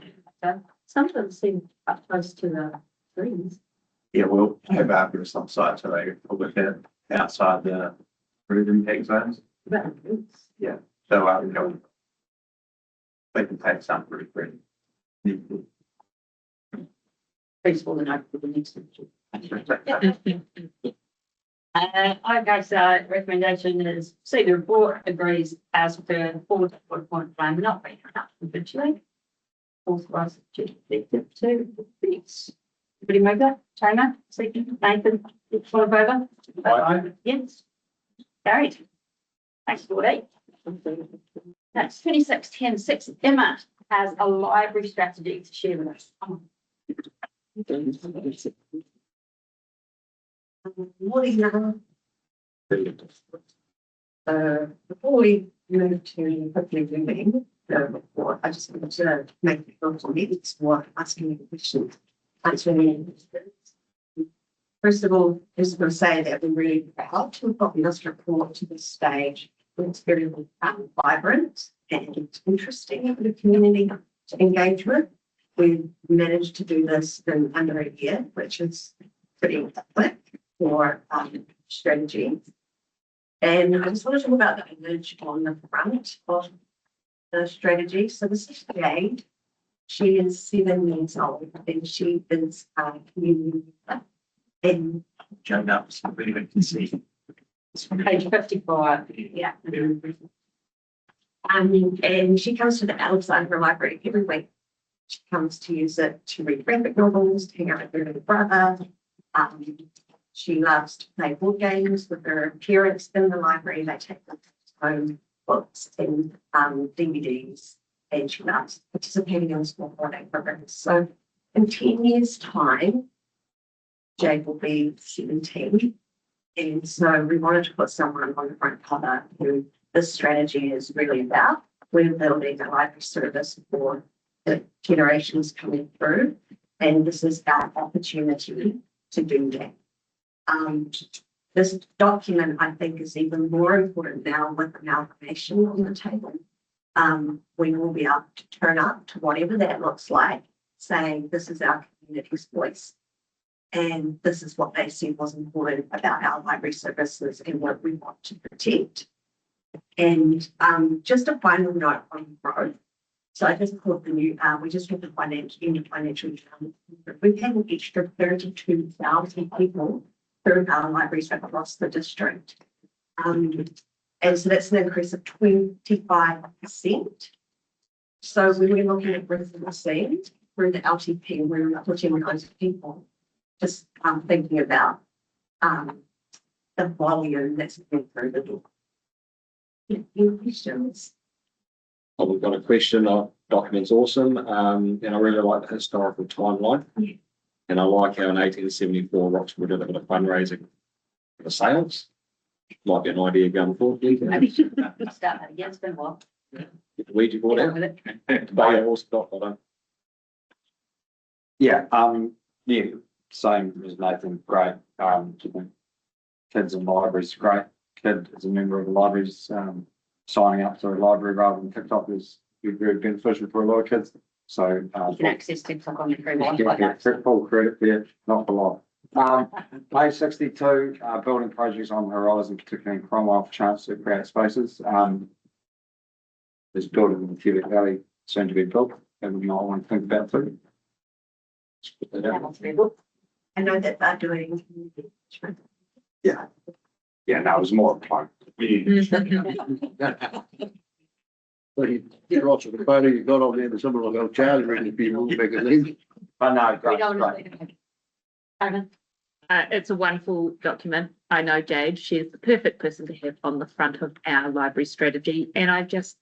some of them seem up close to the trees. Yeah, we'll have arborists on site, so they will look at it outside the root impact zones. Yeah, so they can take some pretty quick. Peaceful and open for the next one. Okay, so recommendation is see the report agrees as per the 4-point plan not being enough eventually. Authorise the chief executive to fix. Everybody move that? China, second, Nathan, all in favour? Yes. Carried. Thanks, Gordy. That's 26-10-6. Emma has a library strategy to share with us. What is that? Before we move to hopefully moving the report, I just wanted to make a couple of minutes for asking you questions. Answering any questions. First of all, I just want to say that we're really proud to have gotten this report to this stage. It's very vibrant and interesting for the community to engage with. We've managed to do this in under a year, which is pretty quick for strategy. And I just want to talk about the image on the front of the strategy. So this is Jade. She is 7 years old and she is a community leader. And Joe Nuts, I believe it can see. It's from page 55. yeah. And she comes to the Alexandra Library every week. She comes to use it to read graphic novels, to hang out with her little brother. She loves to play board games with her parents in the library. They take them home books and DVDs, and she loves participating in small holiday programs. So in 10 years' time, Jade will be 17. And so we wanted to put someone on the front cover who this strategy is really about. We're building a library service for the generations coming through, and this is our opportunity to do that. This document, I think, is even more important now with amalgamation on the table. We will be able to turn up to whatever that looks like, saying this is our community's voice. And this is what they said was important about our library services and what we want to protect. And just a final note on growth. So I just put the new, we just had the financial year. We've had an extra 32,000 people through our libraries across the district. And so that's an increase of 25%. So when we're looking at residency through the LTP, we're putting those people, just thinking about the volume that's coming through the door. Any questions? Well, we've got a question. Document's awesome. And I really like the historical timeline. Yeah. And I like how in 1874 Roxburgh did a bit of fundraising for the sales. Might be an idea going forward. Maybe should start that again. It's been a while. Get the Ouija board out. With it. Buy a horse stock, I don't. Yeah, same as Nathan, great. Kids in libraries, great. Kid as a member of the libraries, signing up to a library rather than TikTok is very beneficial for a lot of kids. So, You can access TikTok on your free yeah, full credit there, not a lot. Page 62, building projects on the horizon, particularly in Cromwell for chance to create spaces. There's building in the Quebec Valley soon to be built, and we might want to think about too. Just put that out. I know that they're doing. Yeah, that was more a plug. Well, you get lots of the photo you got on there, there's someone like old Charlie ready to be a little bigger than. But no, We great, don't want great. to. Karen? It's a wonderful document. I know Jade, she's the perfect person to have on the front of our library strategy. And I just,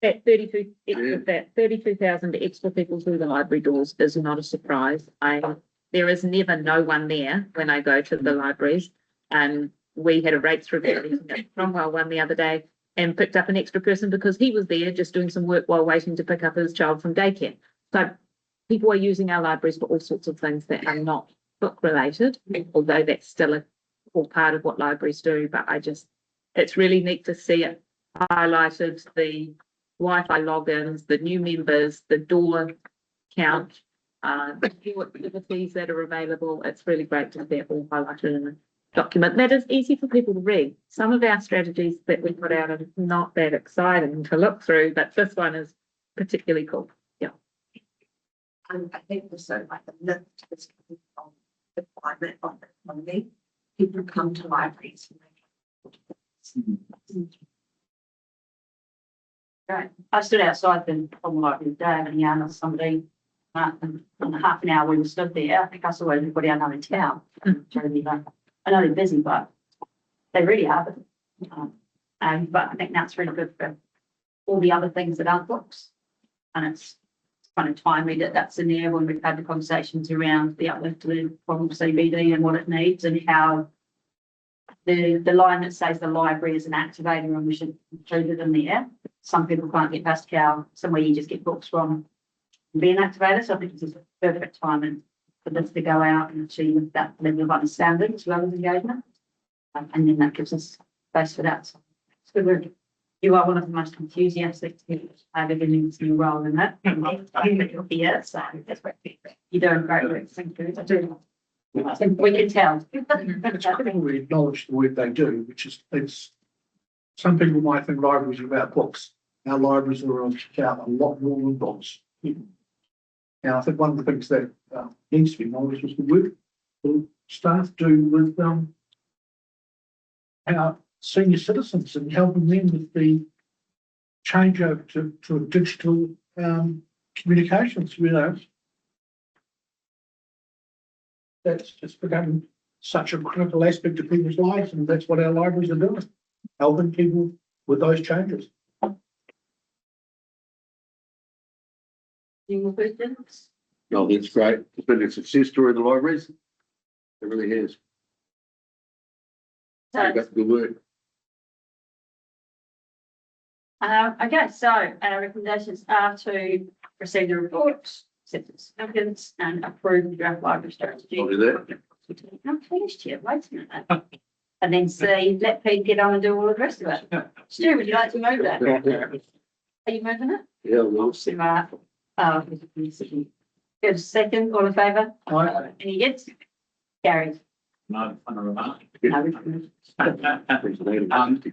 that 32,000 extra people through the library doors is not a surprise. There is never no one there when I go to the libraries. We had a rates review meeting at Cromwell one the other day and picked up an extra person because he was there just doing some work while waiting to pick up his child from daycare. So people are using our libraries for all sorts of things that are not book related, although that's still all part of what libraries do. But it's really neat to see it highlighted, the Wi-Fi logins, the new members, the door count, the new activities that are available. It's really great to see it all highlighted in a document that is easy for people to read. Some of our strategies that we put out are not that exciting to look through, but this one is particularly cool. Yeah. And I think also like the lift is coming from the climate of the economy. People come to libraries. Right. I stood outside the library the day and yarn with somebody. And in half an hour we were stood there. I think I saw everybody I know in town. I know they're busy, but they really are. But I think that's really good for all the other things that aren't books. And it's kind of timely that that's in there when we've had the conversations around the uplift to the problem CBD and what it needs and how the line that says the library is an activator and we should include it in there. Some people can't get Pascal, somewhere you just get books from, and be an activator, so I think this is perfect timing for this to go out and achieve that level of understanding as well as engagement. And then that gives us space for that. So it's good work. You are one of the most enthusiastic people I've ever been in this new role in that. You're here, so that's great. You're doing great work. Thank you. I do. I think we can tell. It's critical we acknowledge the work they do, which is, it's, some people might think libraries are about books. Our libraries are about a lot more than books. And I think one of the things that needs to be acknowledged is the work the staff do with our senior citizens and helping them with the changeover to a digital communications, you know. That's just become such a critical aspect of people's lives, and that's what our libraries are doing, helping people with those changes. Any more questions? No, that's great. It's been a success story of the libraries. It really has. Keep up the good work. Okay, so our recommendations are to receive the report, accept its significance, and approve the draft library strategy. I'll do that. I'm finished yet, wait a minute. And then C, let Pete get on and do all the rest of it. Stu, would you like to move that? Are you moving it? Yeah, well, Smart. Good, second, all in favour? Any against? Carried. No, on a remark. No.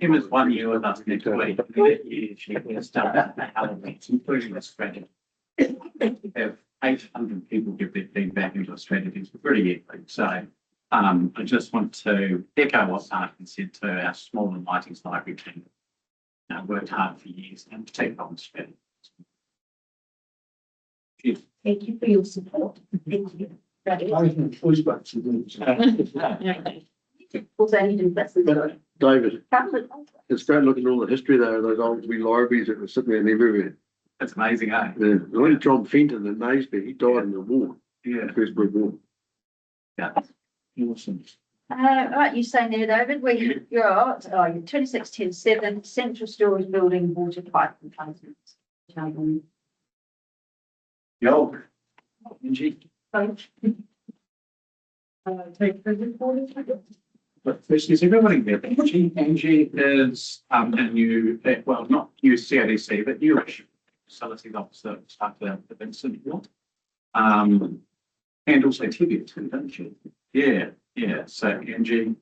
Kim is 1 year with us next week. That year she has done elements, including the strategy. Have 800 people give their feedback into a strategy. It's pretty epic. So I just want to echo what Martin said to our small and lighting library team. Worked hard for years and particularly on strategy. Thank you for your support. Thank you. I think voice box to do. Also, you do that's the. David, it's great looking at all the history there, those old wee libraries that were sitting there and everywhere. That's amazing, eh? Yeah, only John Fenton in Naseby, he died in the war, Yeah. First World War. Yeah. Awesome. Right, you say there, David, you're 2610-7 Central Storage Building Water Pipe Replacements. Yo. Angie. Take the report. But first, is everybody there? Angie is a new, well, not new CADC, but newish facilities officer started at Vincent Hill. And also TV too, don't you? Yeah, yeah. So Angie.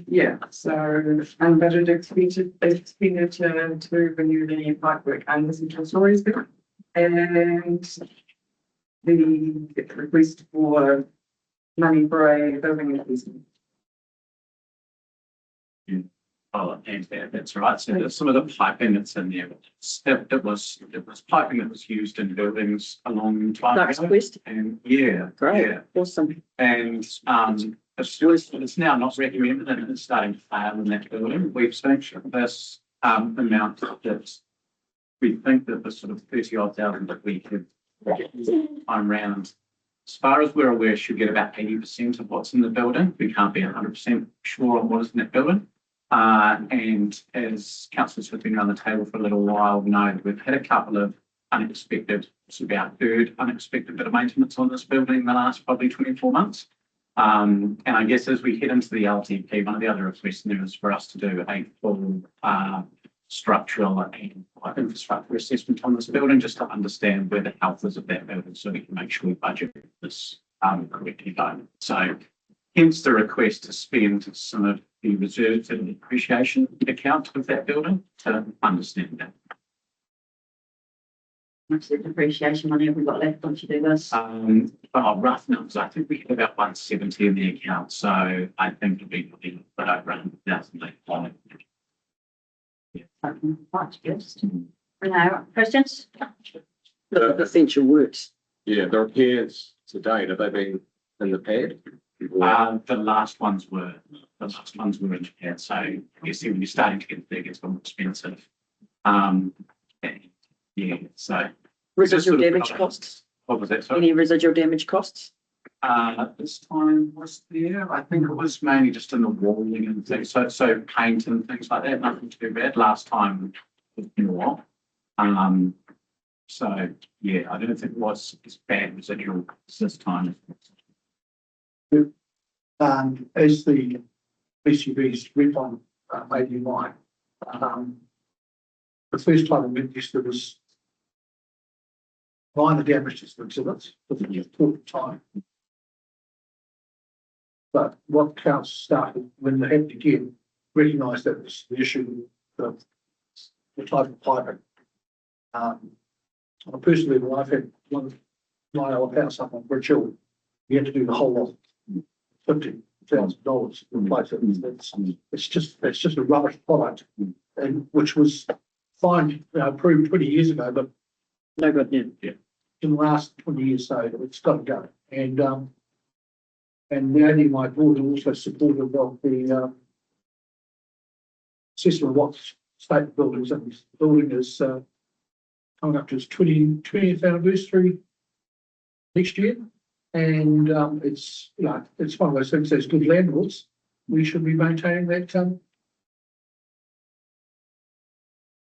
Yeah, so budget expenditure to renew the pipework and the central storage bill. And the request for money for a building investment. Oh, and that's right. So there's some of the piping that's in there. It was piping that was used in buildings a long time Next ago. question. And yeah, Great, yeah. awesome. And it's now not recommended and it's starting to fail in that building. We've seen this amount that we think that the sort of 30-odd thousand that we could time round, as far as we're aware, should get about 80% of what's in the building. We can't be 100% sure on what is in that building. And as councillors have been around the table for a little while, know we've had a couple of unexpected, it's about third unexpected bit of maintenance on this building in the last probably 24 months. And I guess as we head into the LTP, one of the other requests there is for us to do a full structural and infrastructure assessment on this building, just to understand where the health is of that building, so we can make sure we budget this correctly going. So hence the request to spend some of the reserves and depreciation account of that building to understand that. What's the depreciation money have we got left once you do this? Rough numbers, I think we had about 170 in the account, so I think it'll be probably over 100,000 left. Right, just. No, questions? The essential works. Yeah, the repairs to date, have they been in the pad? The last ones were in Japan, so you see when you're starting to get big, it's more expensive. Yeah, so. Residual Just sort of- damage costs. What was that, sorry? Any residual damage costs? This time was there, I think it was mainly just in the walling and things, so paint and things like that, nothing too bad. Last time it's been a while. So, yeah, I don't think it was as bad residual as this time. As the BCB's refund made you mind, the first time I went this, there was minor damages to exhibits for the important time. But what council started when they had to again recognise that was the issue of the type of piping. On a personal level, I've had one of my old house up on Bridge Hill. We had to do the whole lot, $50,000 to replace it. It's just a rubbish product, and which was fine, approved 20 years ago, but No good, yeah. in the last 20 years, so it's got to go. And Randy, my board, are also supportive of the assessment of what state buildings, and this building is coming up to its 20th anniversary next year. And it's, it's one of those things, as good landlords, we should be maintaining that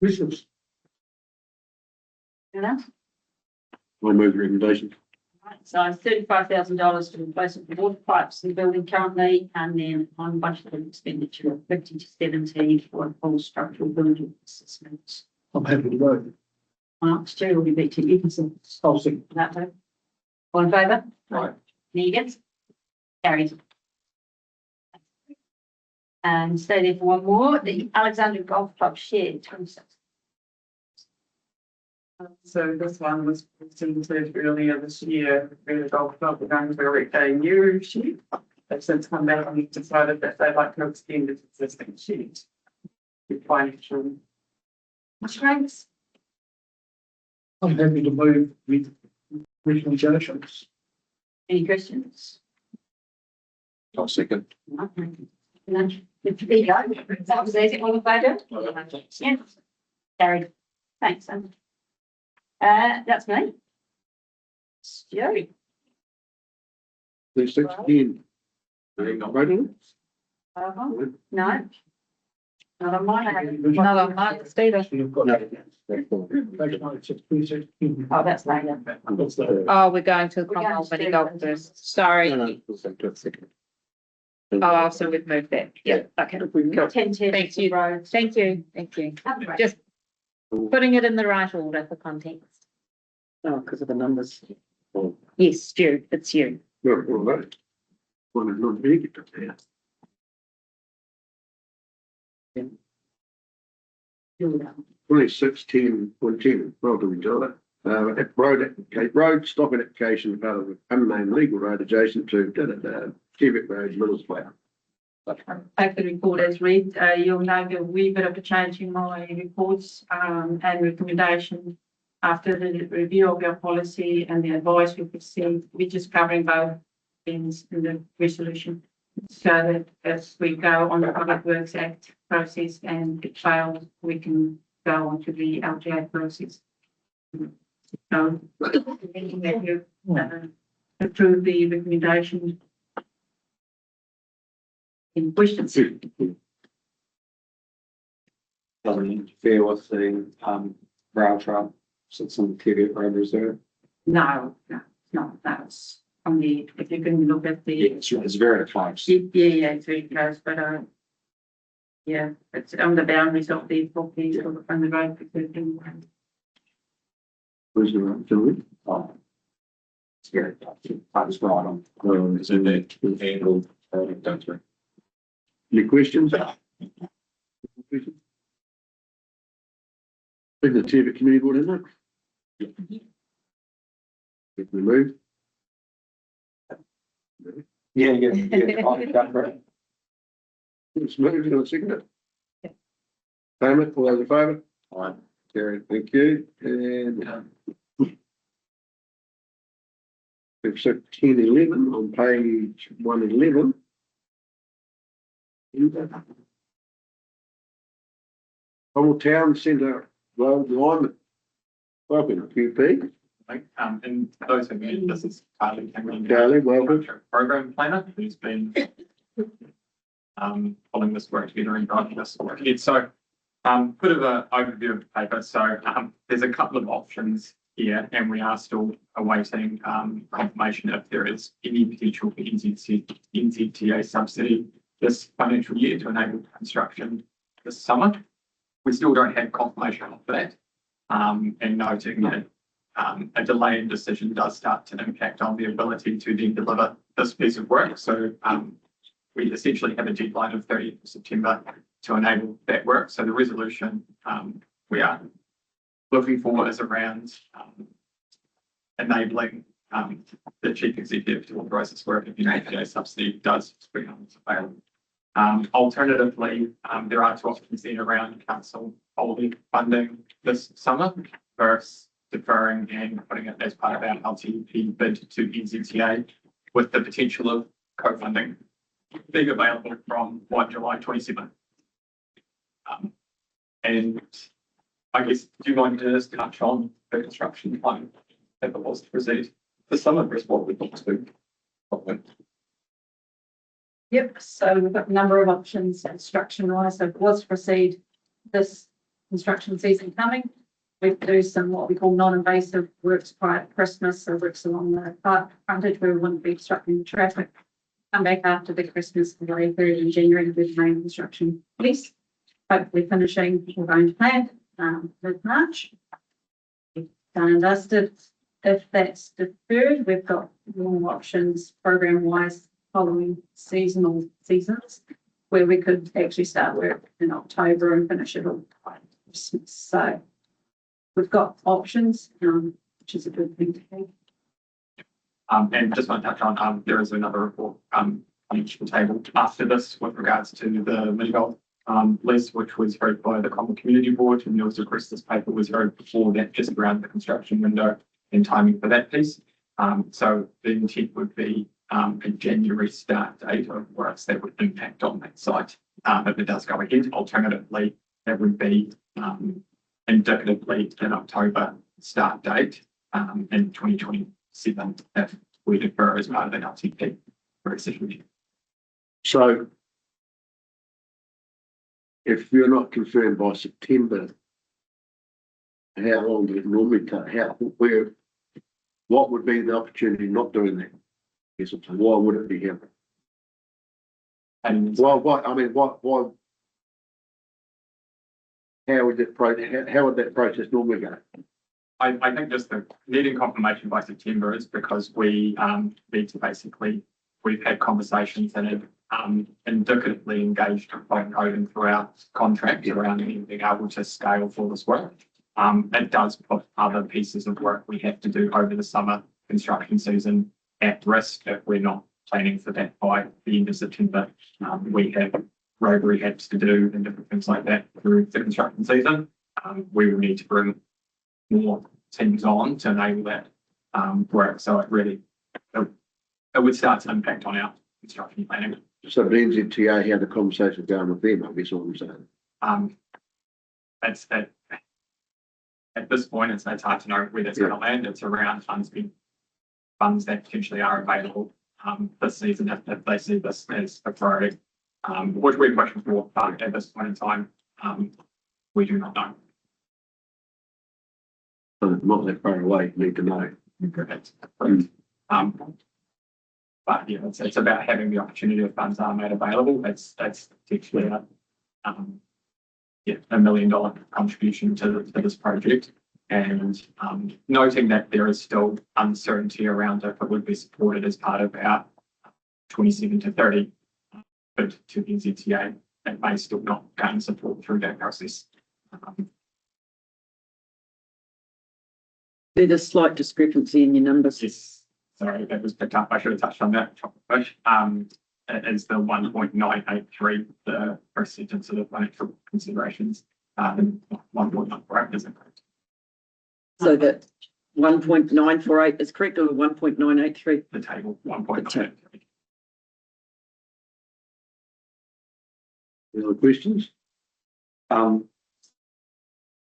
resource. Enough? I move the recommendation. Right, so $35,000 to replace the water pipes in the building currently, and then on budgeted expenditure of 50 to 70 for a full structural building assessment. I'm happy to vote. Stu will be beat to Evenson. I'll see. That vote. All in favour? Right. Any against? Carries. And stay there for one more, the Alexandra Golf Club shed, 26. So this one was presented earlier this year, where the golf club were going to erect a new shed. They've since come back and decided that they'd like to extend its existing shed. With financial Constraints? I'm happy to move with recommendations. Any questions? I'll second. No. There you go. That was easy. All in favour? Yeah. Carried. Thanks, Sam. That's me. Stu. Please, 16. Voting? No. Not on my name. Not on mine, Stephen. You've got. No. Oh, that's later. Oh, we're going to the Commonwealth Mini Golf first. Sorry. Oh, so we've moved that. Yeah, okay. Cool. 10 Thank you. Roads. Thank you. Thank you. Have a break. Just putting it in the right order for context. Oh, because of the numbers. Yes, Stu, it's you. Well, right. One is not big, but yeah. 2610.10, well done, John. Road stopping application part of an unnamed legal road adjacent to Cubic Road, Middlesbrough. Take the report as read. You'll note a wee bit of a change in my reports and recommendation after the review of your policy and the advice we've received, we're just covering both things in the resolution. So that as we go on the Public Works Act process and it fails, we can go on to the LGA process. So, thinking that you approve the recommendation. In questions? Doesn't interfere with the rail trail, since some Cubic Road Reserve. No, that's only, if you can look at the. It's very close. Yeah, it's very close, but yeah, it's on the boundaries of the property from the road. Where's the road, John? Oh. It's very close. I was right on. It's in the angle, don't you? Any questions? Questions? Bring the Cubic Committee Board in there. If we move. Yeah. It's moved, you want to second it? Payment, all those in favour? Aye. Carried, thank you, and we've set 1011 on page 111. Whole Town Centre Road alignment. Welcome, QP. And those who meet, this is Carly Cameron. Carly, welcome. Program planner who's been pulling this work together and driving this work ahead. So bit of an overview of the paper. So there's a couple of options here, and we are still awaiting confirmation if there is any potential for NZTA subsidy this financial year to enable construction this summer. We still don't have confirmation of that, and noting that a delay in decision does start to impact on the ability to then deliver this piece of work. So we essentially have a deadline of 30th of September to enable that work. So the resolution we are looking for is around enabling the chief executive to authorise this work if the NZTA subsidy does become available. Alternatively, there are two options then around council holding funding this summer versus deferring and putting it as part of our LTP bid to NZTA with the potential of co-funding being available from 1 July 27. And I guess, do you mind to just touch on the construction plan if it was to proceed for summer versus what we look to? Yep, so we've got a number of options construction wise. So if it was to proceed this construction season coming, we do some what we call non-invasive works prior to Christmas, so works along the park frontage where we wouldn't be obstructing the traffic. Come back after the Christmas delay period in January with main construction piece. Hopefully finishing, we're going to plan mid-March. Done and dusted. If that's deferred, we've got more options program wise following seasonal seasons where we could actually start work in October and finish it all by Christmas. So we've got options, which is a good thing to have. And just want to touch on, there is another report on each table after this with regards to the Mini-Golf list, which was heard by the Common Community Board, and there was a request this paper was heard before that, just around the construction window and timing for that piece. So the intent would be a January start date of works that would impact on that site if it does go ahead. Alternatively, that would be indicatively an October start date in 2027 if we defer as part of the LTP for decision. So if you're not confirmed by September, how long does it normally take? What would be the opportunity not doing that? Yes, why would it be happening? And Why, how would that process normally go? I think just the needing confirmation by September is because we need to basically, we've had conversations and have indicatively engaged on coding through our contract around being able to scale for this work. It does put other pieces of work we have to do over the summer construction season at risk if we're not planning for that by the end of September. We have road rehabs to do and different things like that through the construction season. We will need to bring more teams on to enable that work. So it would start to impact on our construction planning. So the NZTA had a conversation going with them, I guess what I'm saying. That's at this point, it's hard to know where that's going to land. It's around funds that potentially are available this season if they see this as a priority, which we're pushing for, but at this point in time, we do not know. Not that far away, need to know. Correct. But yeah, it's about having the opportunity if funds are made available. That's potentially a $1 million contribution to this project, and noting that there is still uncertainty around if it would be supported as part of our 27 to 30 bid to the NZTA, that may still not gain support through that process. There's a slight discrepancy in your numbers. Yes, sorry, that was picked up. I should have touched on that. Fish. It is the 1.983, the percentage of the financial considerations, 1.948 isn't correct. So that 1.948 is correct, or 1.983? The table 1.983. Any other questions?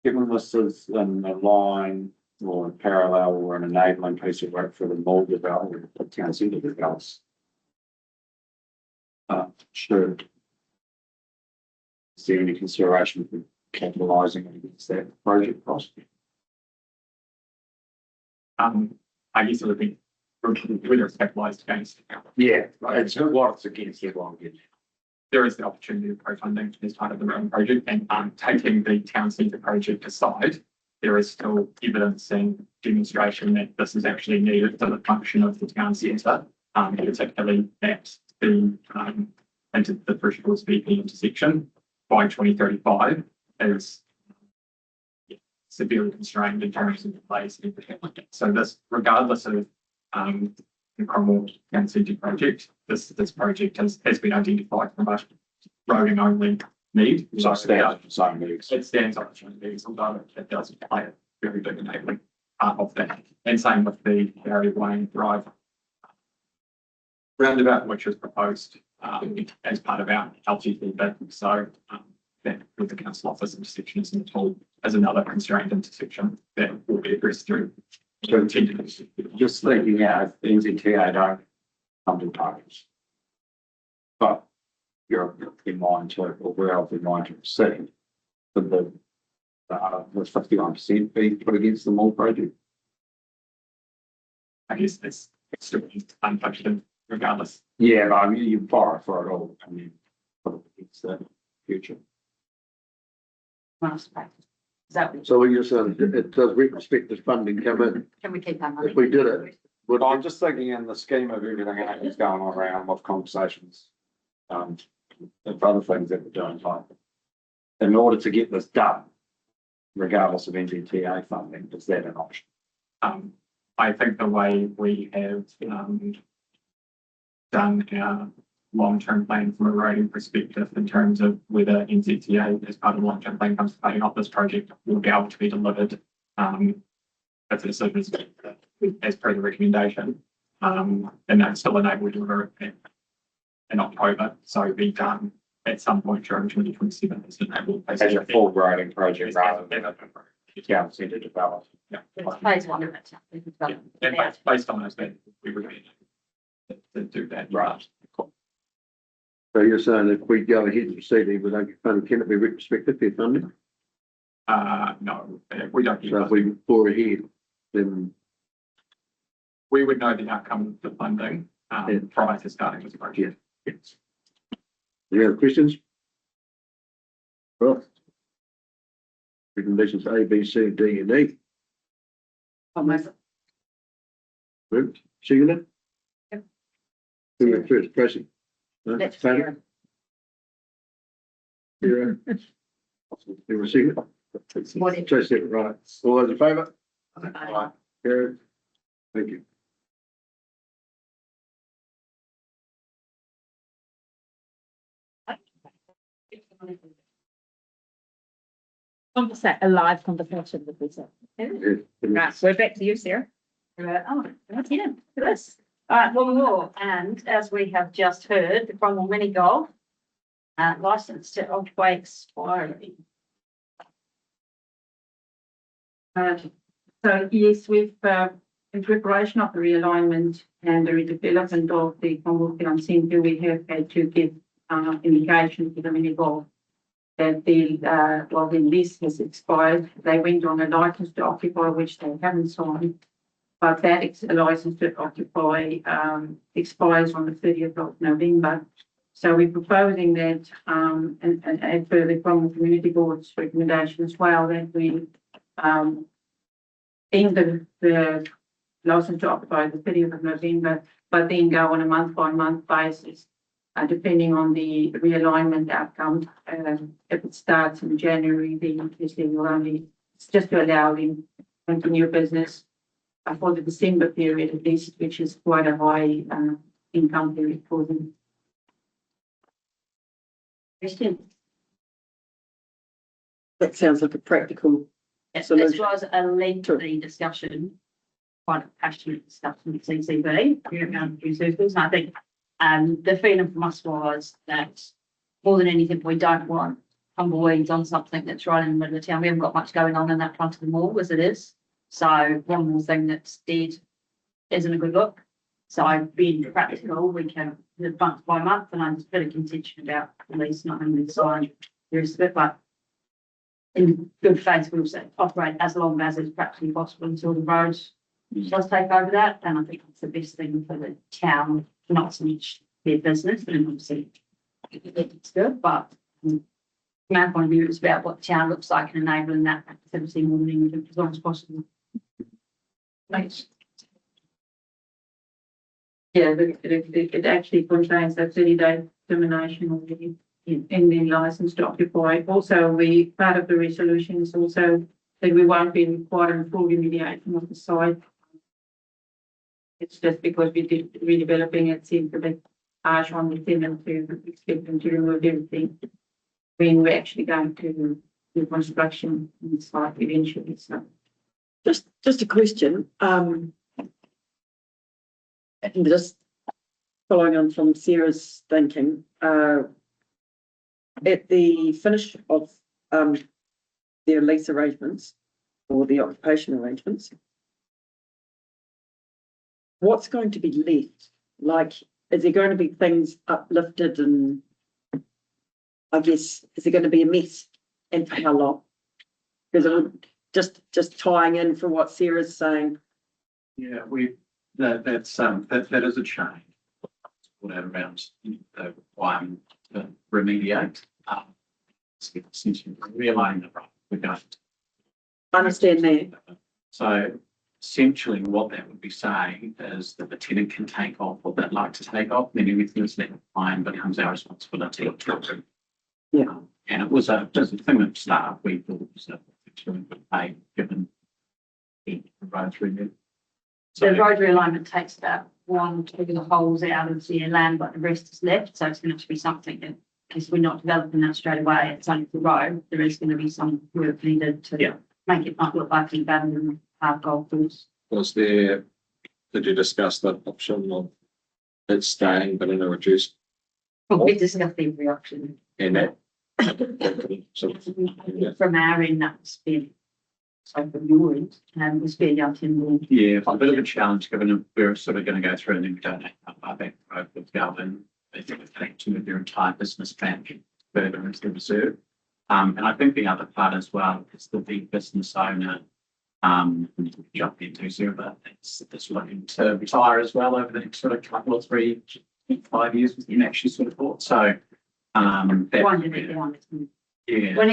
Given this is in the line or in parallel or an enabling piece of work for the mall development, the town centre develops. Should. Is there any consideration for capitalising against that project cost? I guess it would be whether it's capitalised against. Yeah, it's what it's against, everyone gets. There is the opportunity of co-funding as part of the Rowan project, and taking the town centre project aside, there is still evidence and demonstration that this is actually needed for the function of the town centre, particularly at the into the Thresholds VP intersection by 2035 is severely constrained in terms of the place and everything like that. So this, regardless of the Cromwell Town Centre project, this project has been identified from a roading only need. So it stands on its own legs. It stands on its own legs, although it does play a very big enabling part of that. And same with the Barry Wayne Drive roundabout, which was proposed as part of our LGT bid. So that with the council office intersection is at all as another constrained intersection that will be addressed through. Just thinking out, if NZTA don't come to targets. But you're in mind to, or we're of in mind to proceed. But the 51% be put against the mall project. I guess it's still unfunded regardless. Yeah, but I mean, you borrow for it all, and then put it against the future. Is that, So you're saying it does retrospective funding come in? can we keep that money? If we did it, would But I'm just thinking in the scheme of everything that's going on around with conversations, and other things that we're doing, like, in order to get this done, regardless of NZTA funding, is that an option? I think the way we have done our long-term plan from a rating perspective in terms of whether NZTA as part of the long-term plan comes to paying off this project will be able to be delivered if the service as per the recommendation. And that's still enabled to deliver it in October, so be done at some point during 2027 is enabled. As a full grading project rather than a town centre development. Yeah. It's phase one of it. And based on those, that we would be to do that. Right. so you're saying if we go ahead and proceed, we don't get funding, can it be retrospective for funding? No, we don't. So if we bore ahead, then We would know the outcome of the funding prior to starting this project. Yes. any other questions? Right. Recommendations A, B, C, D, and E. Moved. Seconded? Yep. Who went first? Tracy? No? That's Tony? Sarah? Who was second? Tracy, second, right. All those in favour? Aye. Carried. Thank you. A live conversation with Lisa. Yeah. Right, we're back to you, Sarah. That's it. This. All right, one more. And as we have just heard, the Cromwell Mini Golf license to occupy expiry. So yes, we've, in preparation of the realignment and the redevelopment of the Cromwell Town Centre, we have had to give indication to the mini golf that the lease has expired. They went on a license to occupy, which they haven't signed. But that license to occupy expires on the 30th of November. So we're proposing that, and for the Cromwell Community Board's recommendation as well, that we end the license to occupy the 30th of November, but then go on a month-by-month basis, depending on the realignment outcome. If it starts in January, then obviously we'll only, it's just to allow them to continue business for the December period at least, which is quite a high income period for them. Question. That sounds like a practical. This Solution. was a lengthy discussion, quite a passionate discussion with CCB, around few circles. And I think the feeling from us was that more than anything, we don't want tumbleweeds on something that's right in the middle of town. We haven't got much going on in that front of the mall as it is. So one more thing that's dead isn't a good look. So being practical, we can live month by month, and I'm just a bit of contention about the lease not having been signed. There's a bit, but in good faith, we'll say operate as long as it's practically possible until the road does take over that. And I think it's the best thing for the town, not so much their business, and obviously it's good, but from our point of view, it's about what the town looks like and enabling that activity more than anything as long as possible. Thanks. Yeah, it actually contains a 30-day termination of in the license to occupy. Also, part of the resolution is also that we won't be requiring full remediation of the site. It's just because we did redeveloping it, seems a bit harsh on the tenant to expect them to remove everything when we're actually going to do construction on the site eventually. So Just a question, and just following on from Sarah's thinking, at the finish of their lease arrangements or the occupation arrangements, what's going to be left? Like, is there going to be things uplifted, and I guess, is there going to be a mess, and for how long? Because it would just tying in for what Sarah's saying. Yeah, that is a change. Put out around the requirement to remediate. Essentially realigning the right. We're going to Understand that. So essentially what that would be saying is that the tenant can take off what they'd like to take off, then everything that's left behind becomes our responsibility. Yeah. And it was a thing that staff we thought was a good pay given the road through there. So the road realignment takes about 1-2 of the holes out of the land, but the rest is left. So it's going to be something that, because we're not developing that straight away, it's only the road. There is going to be some work needed to make it not look like an abandoned golf course. Did you discuss that option of it staying but in a reduced? We discussed every option. And that. From our end, that's been, so from your end, it's been up in the. Yeah, it's a bit of a challenge given that we're sort of going to go through and then we don't have our back road with Galvin. They think it's going to their entire business plan further into the reserve. And I think the other part as well is that the business owner jump into Sarah, but it's looking to retire as well over the next sort of couple of 3-5 years with the actually sort of thought. So When it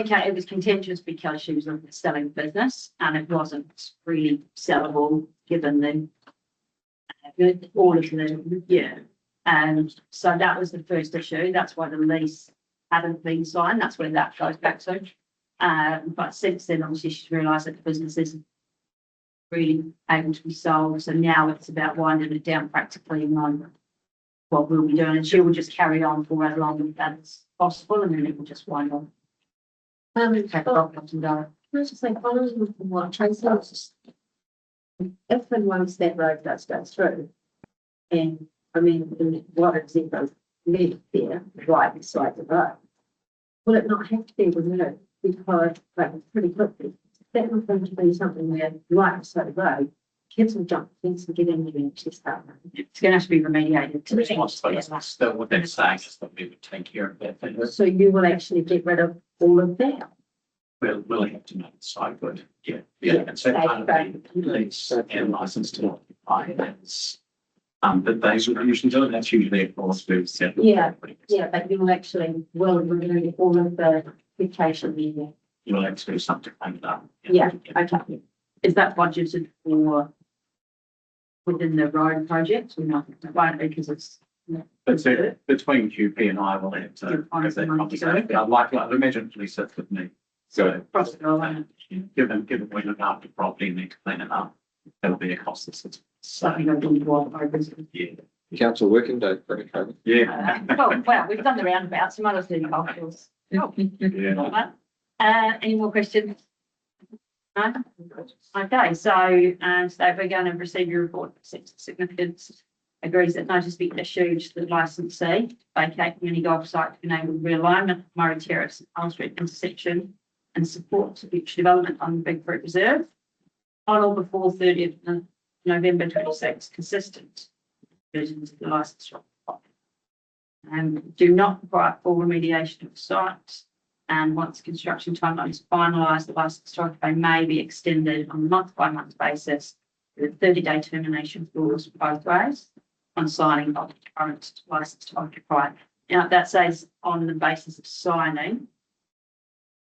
came, it was contentious because she was looking at selling the business and it wasn't really sellable given the all of the and so that was the first issue. That's why the lease hadn't been signed. That's where that goes back to. But since then, obviously, she's realised that the business isn't really able to be sold. So now it's about winding it down practically on what we'll be doing, and she will just carry on for as long as that's possible, and then it will just wind on. Can I just say, following from what Tracy was, if and once that road does go through, and I mean, in what example left there, right beside the road, will it not have to be removed because, like, pretty quickly, that was going to be something where right beside the road, kids will jump the fence and get in there and just start. It's going to have to be remediated. Still what they're saying is that we would take care of that thing. So you will actually get rid of all of that. We'll have to know the site, but and so part of the lease and license to occupy that's that they would usually do, and that's usually a clause we've set. Yeah, but you will actually remove all of the vacation there. You'll have to do something like that. Yeah, okay. Is that budgeted for within the road project or not? It won't be because it's. But between QP and I will have to have that conversation. I'd imagine police sits with me. So given we look after property and need to clean it up, that'll be a cost that sits. So Council working day, pretty cool. Yeah. Well, we've done the roundabout, some other things. Any more questions? No? Okay, so we're going to receive your report. Significance agrees that notice be issued to the licensee, vacate mini golf site to enable realignment, Murray Terrace, Hull Street intersection, and support future development on the Big Fruit Reserve. on or before 30th November 26, consistent versions of the licence. Do not provide full remediation of sites. And once construction timeline is finalised, the licence they may be extended on a month-by-month basis with a 30-day termination clause both ways on signing of the current licence to occupy. Now, that says on the basis of signing.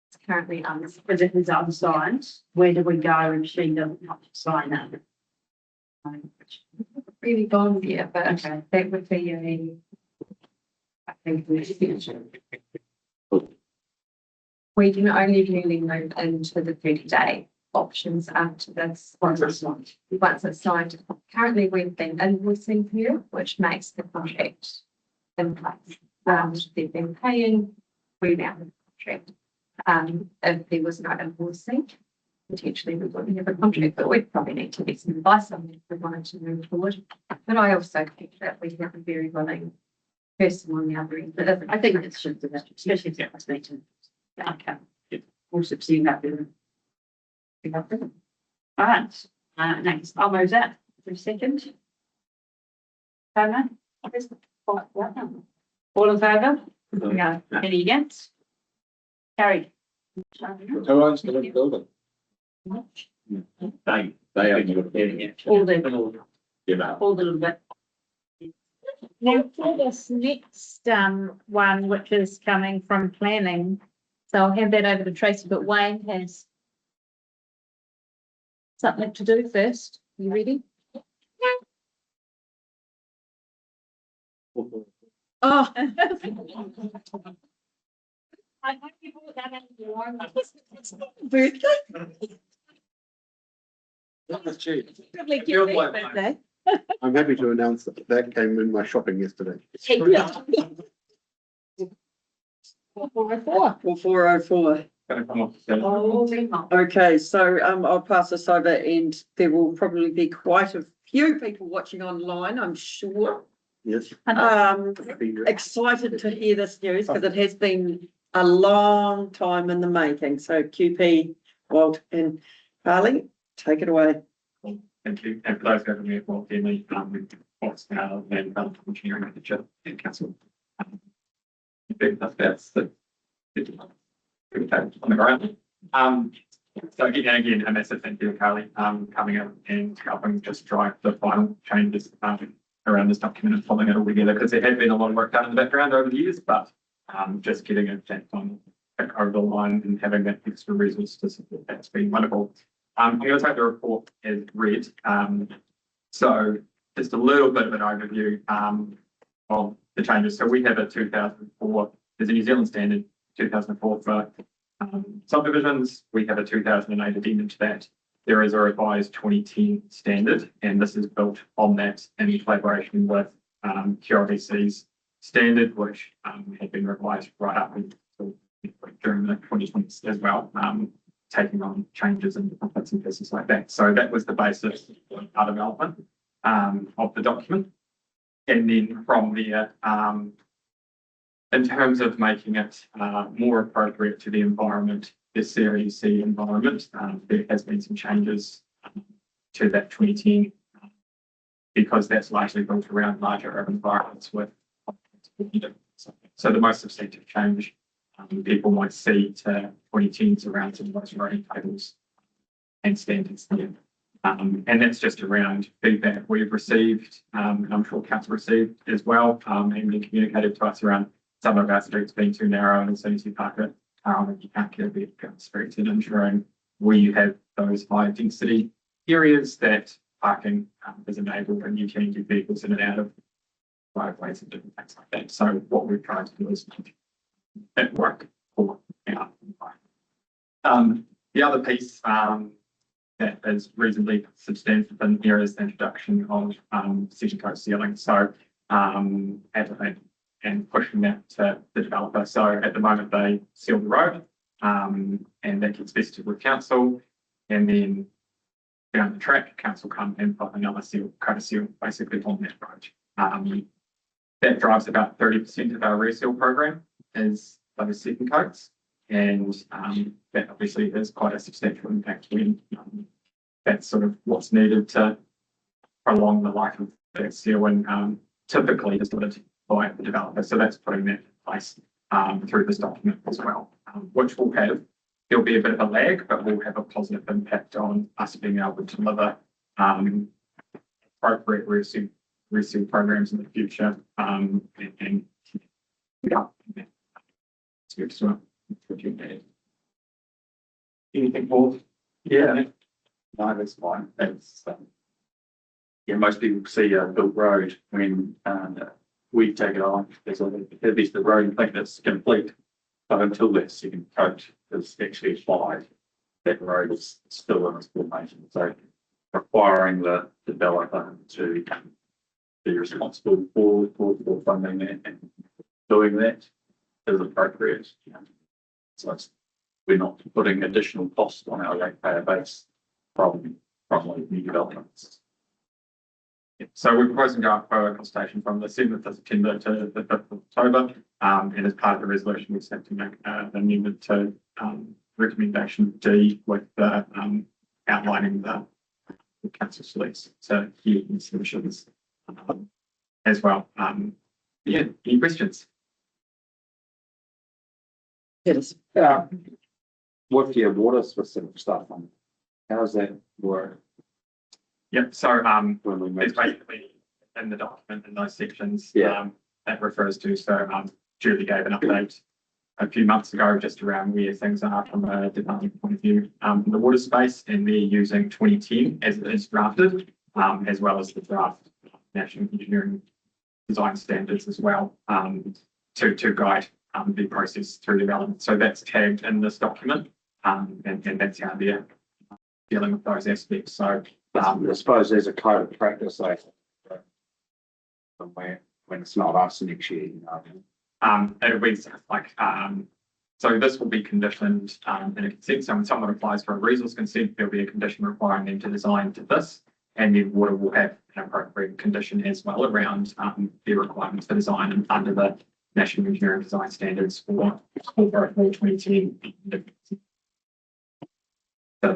It's currently But if it's unsigned, where do we go if she doesn't have to sign that? really gone yet, but Okay. that would be I think, an extension. We can only really move into the 30-day options after this. Once it's signed. Currently, we've been invoicing here, which makes the contract in place. They've been paying, we now have a contract. If there was no invoicing, potentially we wouldn't have a contract, but we'd probably need to get some advice on it if we wanted to move forward. But I also think that we have a very willing person on the other end. But I think it should do that, especially if it's meeting. Okay. We'll subside that then. All right, next, I'll move that for a second. Favour? All in favour? Yeah. Any against? Carried. Who owns the building? They own the building. All the, You know. all the little bit. Now, for this next one, which is coming from planning, so I'll hand that over to Tracy, but Wayne has something to do first. You ready? Oh, I hope you brought that in your birthday. Probably give me a birthday. I'm happy to announce that that came in my shopping yesterday. 404. 404. Gonna come off the. Oh, Okay, so I'll pass this over and there will probably be quite a few people watching online, I'm sure. Yes. Excited to hear this news because it has been a long time in the making. So QP, Walt and Harley, take it away. Thank you. And for those who haven't met, well, Emily, with Fox now, and development engineering manager and council. I think that's the. On the ground. So again, a massive thank you to Carly, coming in and helping just drive the final changes, around this document and pulling it all together, because there had been a lot of work done in the background over the years, but, just getting it on over the line and having that extra resource to support that's been wonderful. I'm going to take the report as read. So just a little bit of an overview, of the changes. So we have a 2004, there's a New Zealand standard 2004 for subdivisions. We have a 2008 addendum to that. There is a revised 2010 standard, and this is built on that in collaboration with QRVC's standard, which had been revised right up until during the 2020s as well, taking on changes and bits and pieces like that. So that was the basis of our development of the document. And then from there, in terms of making it more appropriate to the environment, the Series C environment, there has been some changes to that 2010 because that's largely built around larger urban environments with. So the most substantive change people might see to 2010s around some of those rating tables and standards there. And that's just around feedback we've received, and I'm sure council received as well, and been communicated to us around some of our streets being too narrow, and as soon as you park it, you can't get a bit of streets, and ensuring we have those high density areas that parking is enabled and you can get vehicles in and out of driveways and different things like that. So what we've tried to do is make it work for our environment. The other piece that is reasonably substantive in here is the introduction of section code ceiling. So and pushing that to the developer. So at the moment they seal the road and that gets visited with council, and then down the track, council come and put another code of seal basically on that road. That drives about 30% of our reseal program is those second codes, and that obviously is quite a substantial impact when that's sort of what's needed to prolong the life of that seal and typically is delivered by the developer. So that's putting that in place through this document as well, which will have, there'll be a bit of a lag, but will have a positive impact on us being able to deliver appropriate reseal programs in the future. And yeah, it's good as well. Anything more? Yeah. No, that's fine. That's yeah, most people see a built road when we take it on. There's at least the road and think that's complete. But until that second coat is actually applied, that road is still in its formation. So requiring the developer to be responsible for funding that and doing that is appropriate. So we're not putting additional costs on our ratepayer base from new developments. So we're proposing to go up for consultation from the 7th of September to the 5th of October. And as part of the resolution, we just have to make an amendment to recommendation D with the outlining the council selects to hear submissions as well. Yeah, any questions? Yes. With your water specific stuff on, how does that work? Yep, so When we it's make, basically in the document in those sections Yeah. that refers to, so Julie gave an update a few months ago just around where things are from a development point of view in the water space, and they're using 2010 as it is drafted, as well as the draft National Engineering Design Standards as well, to guide the process through development. So that's tagged in this document, and that's how they're dealing with those aspects. So I suppose there's a code of practice, like somewhere when it's not us next year, you know. it'll be like, so this will be conditioned in a consent. So when someone applies for a resource consent, there'll be a condition requiring them to design to this, and then water will have an appropriate condition as well around their requirements for design and under the National Engineering Design Standards for 2010.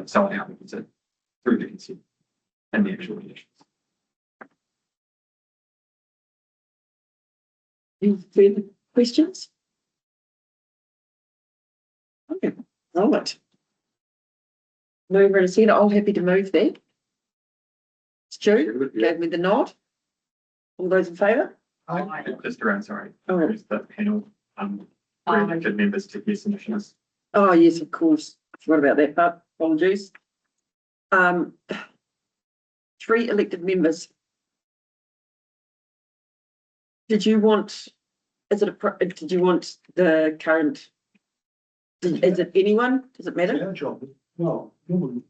So it happens through the consent and the actual conditions. Any further questions? Okay, all right. Mover and seconder, all happy to move there. Stu, gave me the nod. All those in favour? Just around, sorry, Oh. there's the panel, elected members to hear submissions. Oh, yes, of course. I forgot about that part. Apologies. 3 elected members. Did you want, did you want the current? Is it anyone? Does it matter? Our job. No. Who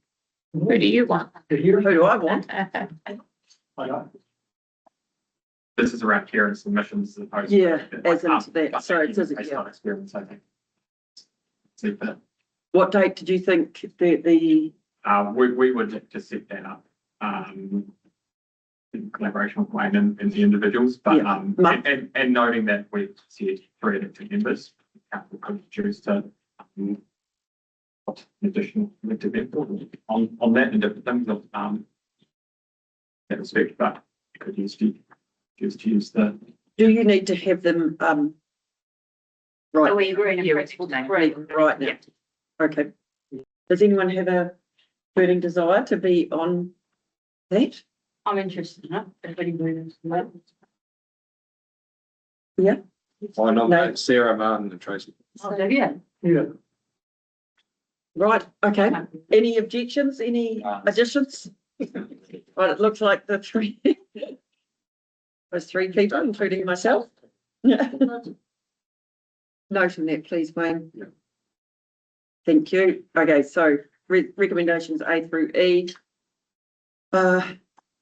Who do you want? Who do I want? This is around hearing submissions as opposed Yeah, to. as into that. So it doesn't, Based yeah. on experience, I think. See, but, What date did you think the we would just set that up, in collaboration with Wayne and the individuals, but, Yeah, month. and noting that we've said 3 elected members, council could choose to, put an additional elected member on that and different things of, that respect, but you could use the. do you need to have them, right, we agree in principle. right now? Okay. Does anyone have a burning desire to be on that? I'm interested in it. If anybody wants to know. Yeah. I nominate Sarah Martin and Tracy. Oh, yeah. Yeah. Right, okay. Any objections, any additions? Well, it looks like the 3, there's 3 people, including myself. Yeah. Note on that, please, Wayne. Yeah. Thank you. Okay, so recommendations A through E.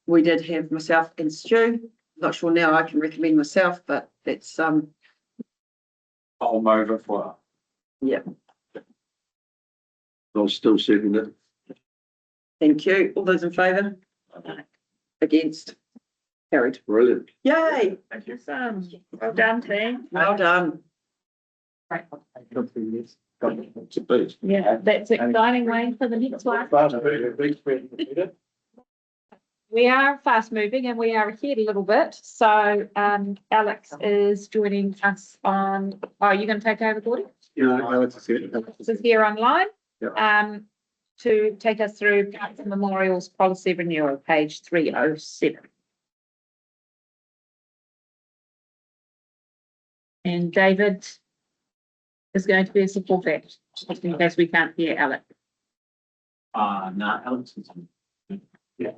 We did have myself and Stu. Not sure now I can recommend myself, but that's, I'll move it for. yeah, I'll still second it. thank you. All those in favour? Against? Carried. Brilliant. Yay, Thank you. Well done, team. well done. Right. To beat. Yeah, that's exciting, Wayne, for the next one. We are fast moving and we are ahead a little bit. So Alex is joining us on, oh, you're going to take over, Gordy? Yeah, Alex is here. This is here online. Yeah. To take us through Parks and Memorials Policy Renewal, page 307. And David is going to be a support act, just in case we can't hear Alex. No, Alex is. Yeah.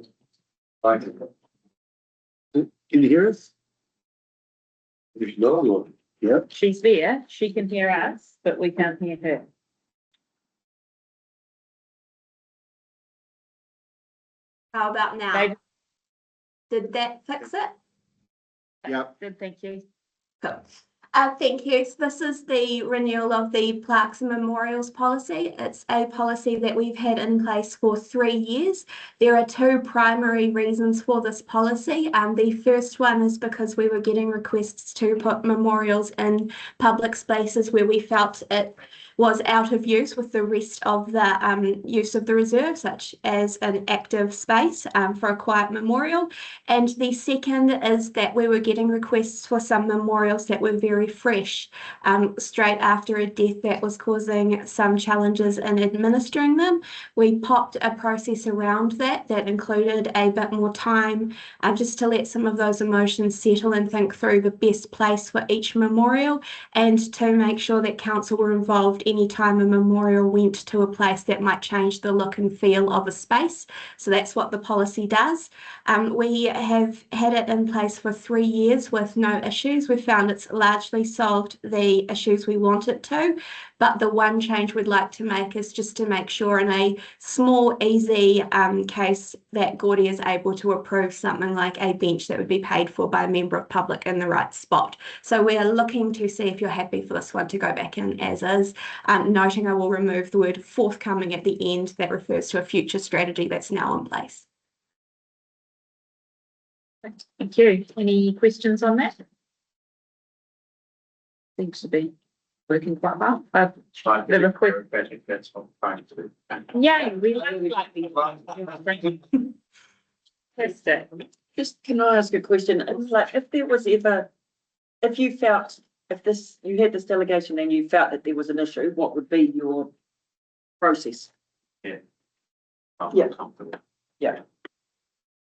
Can you hear us? If not, yeah. She's there, she can hear us, but we can't hear her. How about now? David? Did that fix it? Yeah. Good, thank you. Cool. Thank you. So this is the renewal of the Plaques and Memorials policy. It's a policy that we've had in place for 3 years. There are two primary reasons for this policy. The first one is because we were getting requests to put memorials in public spaces where we felt it was out of use with the rest of the use of the reserve, such as an active space for a quiet memorial. And the second is that we were getting requests for some memorials that were very fresh, straight after a death that was causing some challenges in administering them. We popped a process around that included a bit more time just to let some of those emotions settle and think through the best place for each memorial, and to make sure that council were involved anytime a memorial went to a place that might change the look and feel of a space. So that's what the policy does. We have had it in place for 3 years with no issues. We found it's largely solved the issues we want it to, but the one change we'd like to make is just to make sure in a small, easy case that Gordy is able to approve something like a bench that would be paid for by a member of public in the right spot. So we are looking to see if you're happy for this one to go back in as is, noting I will remove the word forthcoming at the end. That refers to a future strategy that's now in place. Thank you. Any questions on that? Seems to be working quite well. The request. That's what I'm trying to. Yeah, we like the. Just, can I ask a question? It's like, if there was ever, if you felt, you had this delegation and you felt that there was an issue, what would be your process? Yeah. Yeah. Yeah.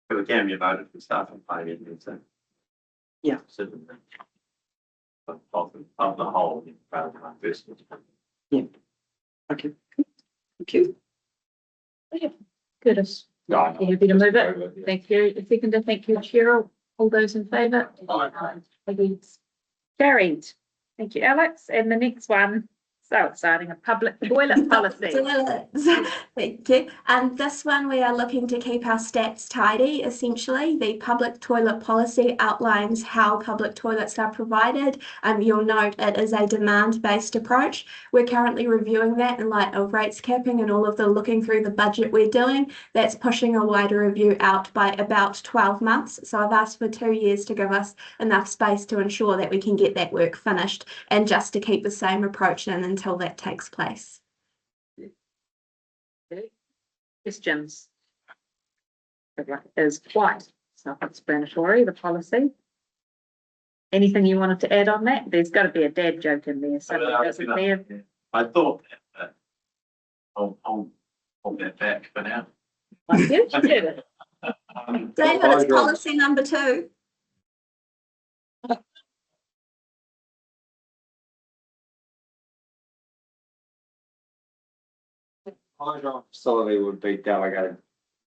But it can be voted for staff and pay it, so. Yeah. Of the whole. Yeah. Okay. Thank you. Curtis. You happy to move it? Thank you. A seconder, thank you, Cheryl. All those in favour? Against? Carried. Thank you, Alex. And the next one, so exciting, a public toilet policy. Thank you. And this one we are looking to keep our stats tidy. Essentially, the public toilet policy outlines how public toilets are provided. You'll note it is a demand-based approach. We're currently reviewing that in light of rates capping and all of the looking through the budget we're doing. That's pushing a wider review out by about 12 months. So I've asked for 2 years to give us enough space to ensure that we can get that work finished, and just to keep the same approach in until that takes place. Questions? It is quite self-explanatory, the policy. Anything you wanted to add on that? There's got to be a dad joke in there, so it doesn't there. I thought that, I'll hold that back for now. Like you did it. David, it's policy number 2. Hydro facility would be delegated,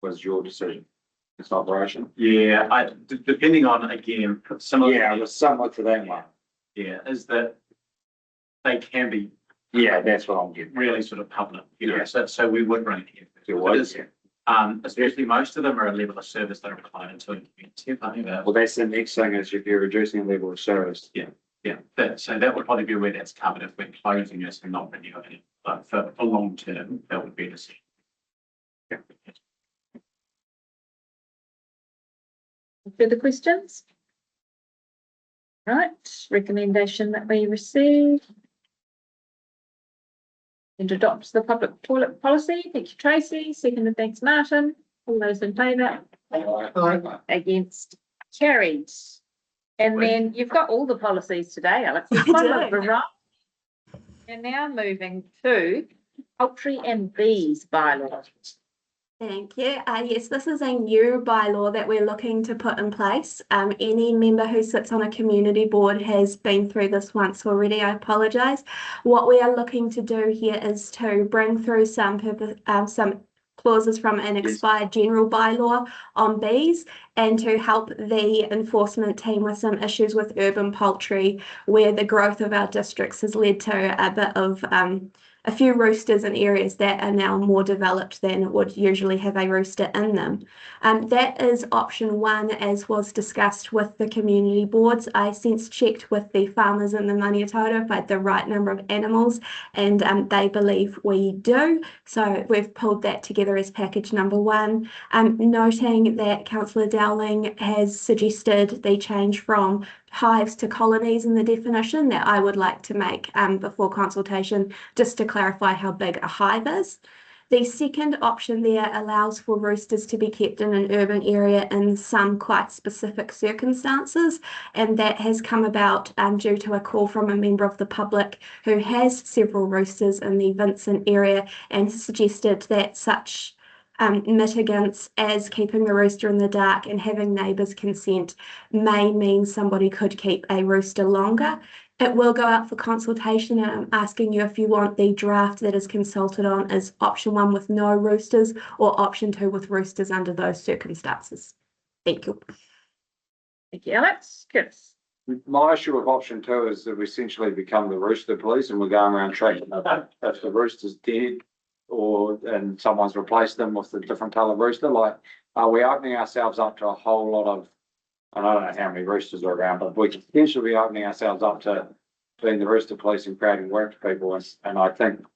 was your decision. It's operation. Yeah, depending on, again, similar. Yeah, it was similar to that one. Yeah, is that they can be. Yeah, that's what I'm getting. Really sort of public, you know, Yeah. so we would run it here. It was, Because, especially most of them are a level of service that are required to a community. Well, that's the next thing is if you're reducing the level of service. Yeah, so that would probably be where that's covered if we're closing this and not renewing it. But for long term, that would be a decision. Yeah. Further questions? Right, recommendation that we receive. And adopt the public toilet policy. Thank you, Tracy. Seconded, thanks, Martin. All those in favour? Against? Carried. And then you've got all the policies today, Alex. There's quite a lot of variety. And now moving to poultry and bees bylaw. Thank you. Yes, this is a new bylaw that we're looking to put in place. Any member who sits on a community board has been through this once already. I apologise. What we are looking to do here is to bring through some clauses from an expired general bylaw on bees and to help the enforcement team with some issues with urban poultry where the growth of our districts has led to a bit of a few roosters in areas that are now more developed than would usually have a rooster in them. That is option one, as was discussed with the community boards. I since checked with the farmers in the Maniapoto if I had the right number of animals, and they believe we do. So we've pulled that together as package number one. Noting that Councillor Dowling has suggested the change from hives to colonies in the definition that I would like to make before consultation, just to clarify how big a hive is. The second option there allows for roosters to be kept in an urban area in some quite specific circumstances, and that has come about due to a call from a member of the public who has several roosters in the Vincent area and suggested that such mitigants as keeping the rooster in the dark and having neighbours' consent may mean somebody could keep a rooster longer. It will go out for consultation, and I'm asking you if you want the draft that is consulted on as option one with no roosters or option two with roosters under those circumstances. Thank you. Thank you, Alex. Chris. My issue with option two is that we essentially become the rooster police and we're going around tracking if the rooster's dead and someone's replaced them with a different colour rooster. Like, are we opening ourselves up to a whole lot of, and I don't know how many roosters are around, but we could potentially be opening ourselves up to being the rooster police and creating work for people. And I think,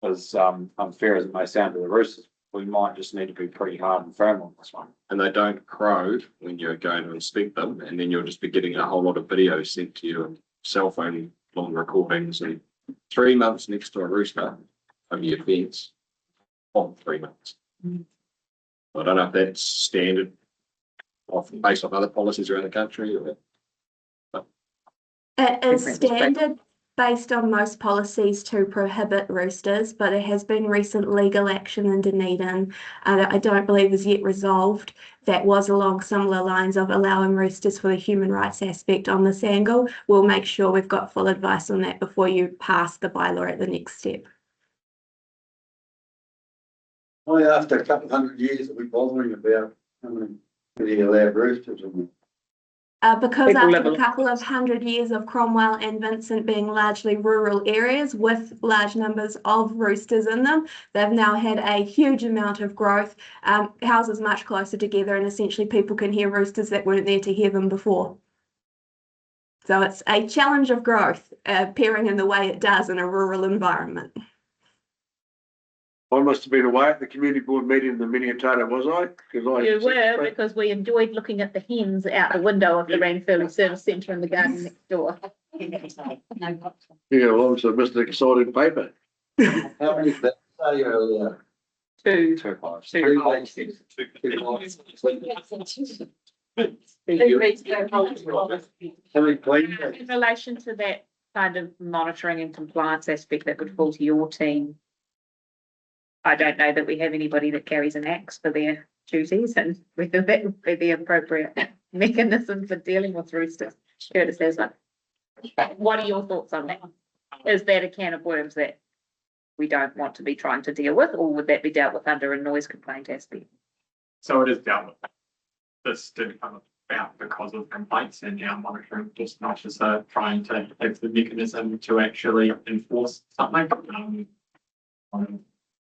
as unfair as it may sound to the roosters, we might just need to be pretty hard and firm on this one. And they don't crow when you're going to inspect them, and then you'll just be getting a whole lot of videos sent to you and cell phone long recordings and 3 months next to a rooster over your fence on 3 months. I don't know if that's standard based on other policies around the country or. It is standard based on most policies to prohibit roosters, but there has been recent legal action in Dunedin that I don't believe is yet resolved that was along similar lines of allowing roosters for the human rights aspect on this angle. We'll make sure we've got full advice on that before you pass the bylaw at the next step. Only after a couple of 100 years are we bothering about how many allowed roosters? Because People after a couple of 100 years of Cromwell and Vincent being largely rural areas with large numbers of roosters in them, they've now had a huge amount of growth, houses much closer together, and essentially people can hear roosters that weren't there to hear them before. So it's a challenge of growth, appearing in the way it does in a rural environment. I must have been away at the community board meeting in the Minnetonka, was I? You were, because we enjoyed looking at the hens out the window of the Ranfurly Service Centre in the garden next door. Yeah, well, so missed an exciting paper. How many did that say earlier? Two. Two hives. Two hives. In relation to that kind of monitoring and compliance aspect that would fall to your team, I don't know that we have anybody that carries an axe for their duties, and whether that would be the appropriate mechanism for dealing with roosters. Curtis has one. What are your thoughts on that? Is that a can of worms that we don't want to be trying to deal with, or would that be dealt with under a noise complaint aspect? So it is dealt with. This did come about because of complaints and our monitoring, just not just trying to have the mechanism to actually enforce something.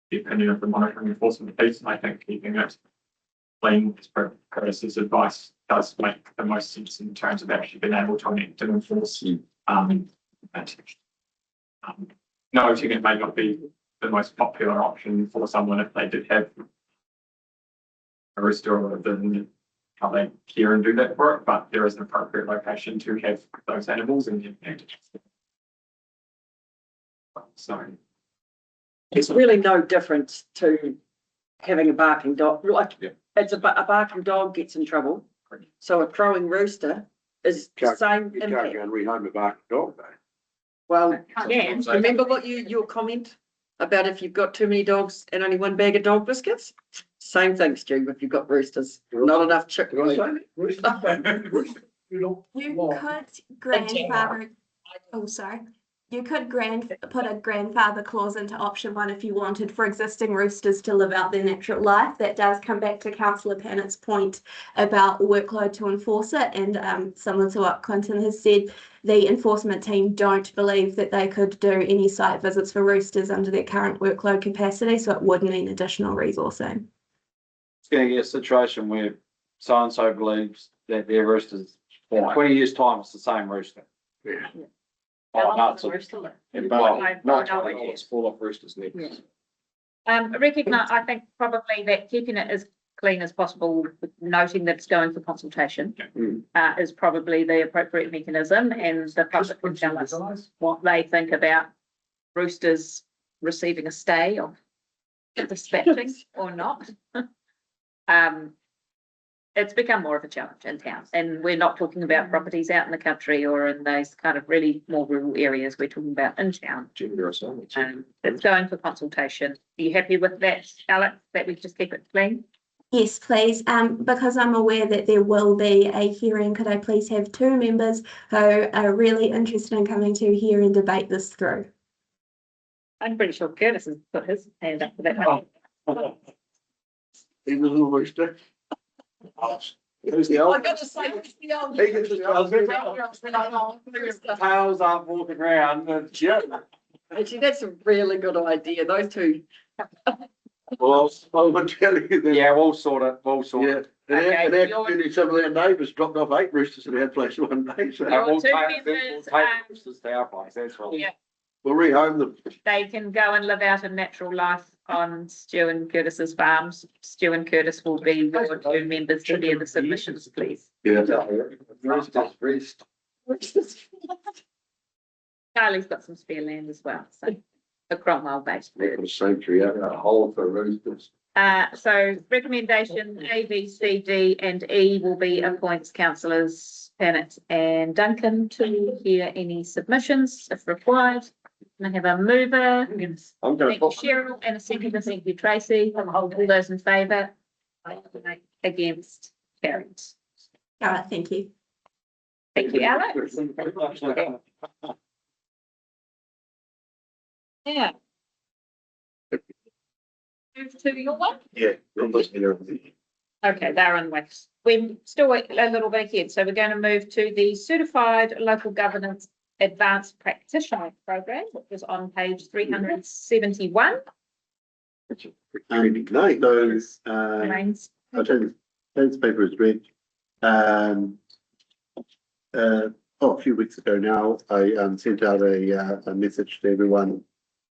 The opinion of the monitoring enforcement piece, I think keeping it clean, as per Curtis's advice, does make the most sense in terms of actually being able to enforce. Noting it may not be the most popular option for someone if they did have a rooster or the how they care and do that work, but there is an appropriate location to have those animals and so. It's really no different to having a barking dog, like, Yeah. it's a barking dog gets in trouble. So a crowing rooster is the same You can't impact. go and rehome a barking dog though. Well, Yeah. remember what your comment about if you've got too many dogs and only one bag of dog biscuits? Same thing, Stu, if you've got roosters, not enough chickens. You could grandfather, oh, sorry. You could put a grandfather clause into option 1 if you wanted for existing roosters to live out their natural life. That does come back to councillor Pannett's point about workload to enforce it, and similar to what Clinton has said, the enforcement team don't believe that they could do any site visits for roosters under their current workload capacity, so it would mean additional resourcing. It's gonna get a situation where so-and-so believes that their roosters, in 20 years' time, it's the same rooster. Yeah. Oh, no, it's It's full of roosters next. Recognise, I think probably that keeping it as clean as possible, noting that it's going for consultation, is probably the appropriate mechanism, and the public can tell us what they think about roosters receiving a stay of dispatching or not. It's become more of a challenge in town, and we're not talking about properties out in the country or in those kind of really more rural areas. We're talking about in town. It's going for consultation. Are you happy with that, Alex, that we just keep it clean? Yes, please. Because I'm aware that there will be a hearing, could I please have 2 members who are really interested in coming to hear and debate this through? I'm pretty sure Curtis has put his hand up for that one. He's a little rooster. Who's the I old? got to say, who's the old? He gets the old. Tails aren't walking around, Actually, that's a really good idea, those two. Well, I'm telling you that. Yeah, we'll sort it, Yeah, and our community, some of their neighbours dropped off 8 roosters in our place one day, so Your We'll two take members, roosters to our place, that's right. yeah, we'll rehome them. they can go and live out a natural life on Stu and Curtis's farms. Stu and Curtis will be your 2 members to hear the submissions, please. Yeah. Charlie's got some spare land as well, so a Cromwell based Put bird. a sanctuary out, a hole for roosters. So recommendation A, B, C, D and E will be appoints councillors Bennett and Duncan to hear any submissions if required. And I have a mover. I'm gonna Thank you, put, Cheryl, and a seconder. Thank you, Tracy. All those in favour? Against? Carried. All right, thank you. Thank you, Alex. Yeah. Move to your one. yeah. Okay, they're on wax. We're still a little bit ahead, so we're going to move to the Certified Local Governance Advanced Practitioner Program, which is on page 371. Those, Remains. today's paper is read. A few weeks ago now, I sent out a message to everyone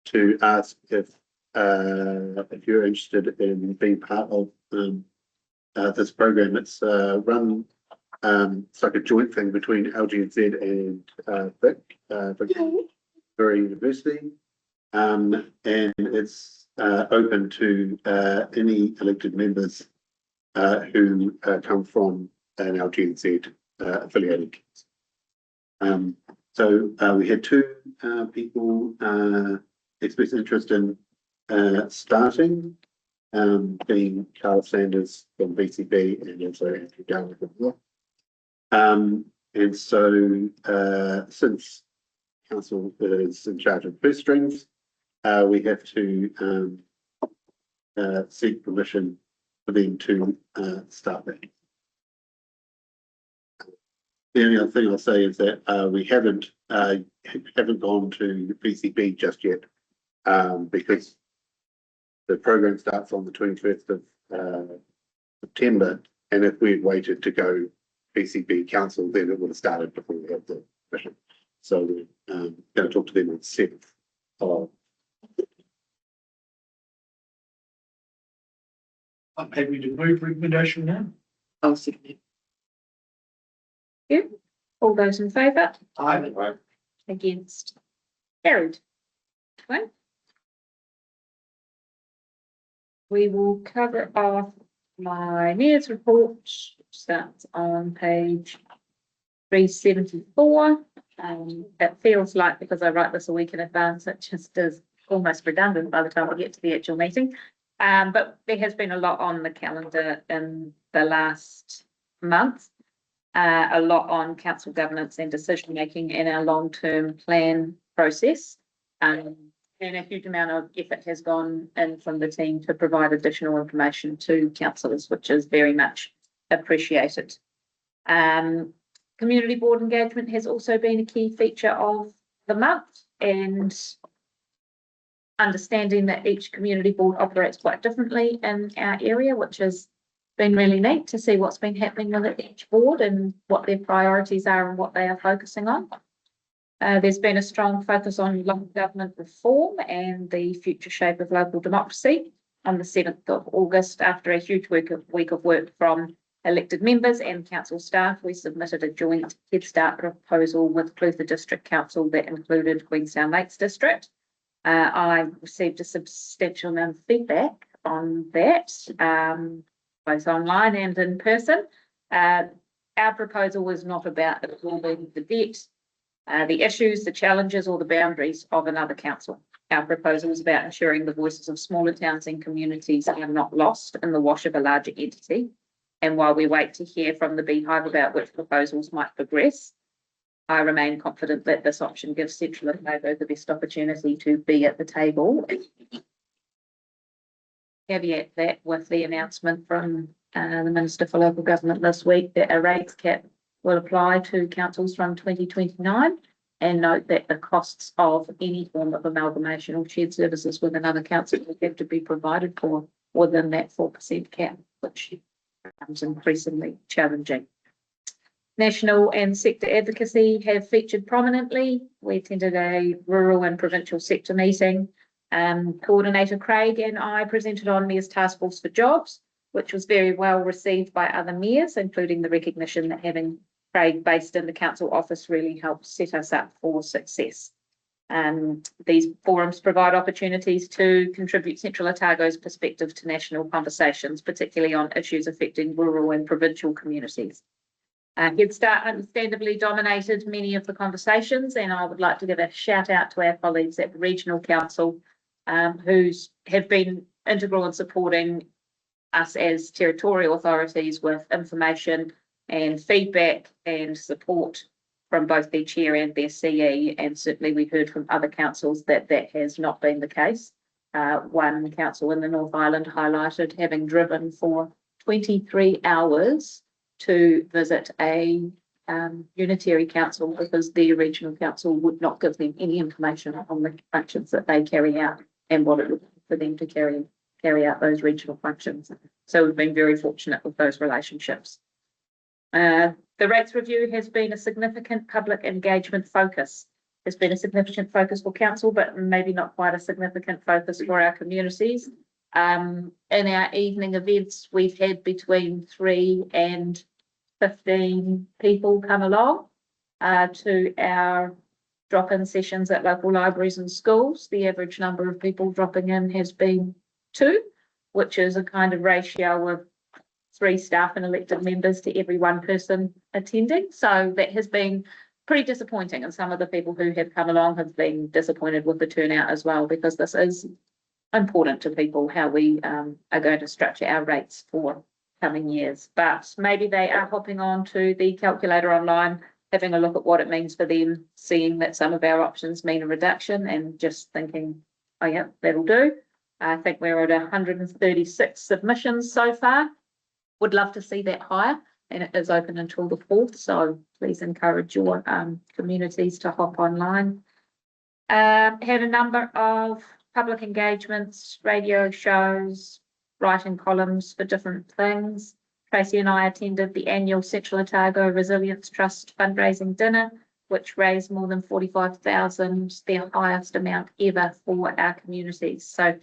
to ask if you're interested in being part of this program. It's run, it's like a joint thing between LGNZ and Victoria University. And it's open to any elected members who come from an LGNZ affiliated. So we had 2 people express interest in starting, being Carl Sanders from BCB and also Andrew Garner from here. And so since council is in charge of purse strings, we have to seek permission for them to start that. The only other thing I'll say is that we haven't gone to PCB just yet, because the program starts on the 21st of September, and if we had waited to go PCB council, then it would have started before we had the mission. So we're going to talk to them on the 7th of. I'm happy to move recommendation now. I'll second it. You. All those in favour? Aye. Against? Carried. Okay. we will cover off my mayor's report, which starts on page 374. It feels like, because I write this a week in advance, it just is almost redundant by the time we get to the actual meeting. But there has been a lot on the calendar in the last month. A lot on council governance and decision making in our long-term plan process. And a huge amount of effort has gone in from the team to provide additional information to councillors, which is very much appreciated. Community board engagement has also been a key feature of the month, and understanding that each community board operates quite differently in our area, which has been really neat to see what's been happening with each board and what their priorities are and what they are focusing on. There's been a strong focus on local government reform and the future shape of local democracy. On the 7th of August, after a huge week of work from elected members and council staff, we submitted a joint Head Start proposal with Clutha District Council that included Queenstown Lakes District. I received a substantial amount of feedback on that, both online and in person. Our proposal was not about absorbing the debt, the issues, the challenges, or the boundaries of another council. Our proposal is about ensuring the voices of smaller towns and communities are not lost in the wash of a larger entity. And while we wait to hear from the Beehive about which proposals might progress, I remain confident that this option gives Central Otago the best opportunity to be at the table. Caveat that with the announcement from the Minister for Local Government this week that a rates cap will apply to councils from 2029, and note that the costs of any form of amalgamation or shared services with another council will have to be provided for within that 4% cap, which becomes increasingly challenging. National and sector advocacy have featured prominently. We attended a rural and provincial sector meeting. Coordinator Craig and I presented on Mayor's Task Force for Jobs, which was very well received by other mayors, including the recognition that having Craig based in the council office really helps set us up for success. These forums provide opportunities to contribute Central Otago's perspective to national conversations, particularly on issues affecting rural and provincial communities. Head Start understandably dominated many of the conversations, and I would like to give a shout out to our colleagues at the Regional Council who have been integral in supporting us as territorial authorities with information and feedback and support from both their chair and their CE, and certainly we heard from other councils that that has not been the case. One council in the North Island highlighted having driven for 23 hours to visit a unitary council because their regional council would not give them any information on the functions that they carry out and what it would be for them to carry out those regional functions. So we've been very fortunate with those relationships. The rates review has been a significant public engagement focus. There's been a significant focus for council, but maybe not quite a significant focus for our communities. In our evening events, we've had between 3 and 15 people come along to our drop-in sessions at local libraries and schools. The average number of people dropping in has been 2, which is a kind of ratio of 3 staff and elected members to every 1 person attending. So that has been pretty disappointing, and some of the people who have come along have been disappointed with the turnout as well, because this is important to people, how we are going to structure our rates for coming years. But maybe they are hopping on to the calculator online, having a look at what it means for them, seeing that some of our options mean a reduction and just thinking, oh yeah, that'll do. I think we're at 136 submissions so far. Would love to see that higher, and it is open until the 4th, so please encourage your communities to hop online. Had a number of public engagements, radio shows, writing columns for different things. Tracy and I attended the annual Central Otago Resilience Trust fundraising dinner, which raised more than 45,000, their highest amount ever for our communities. So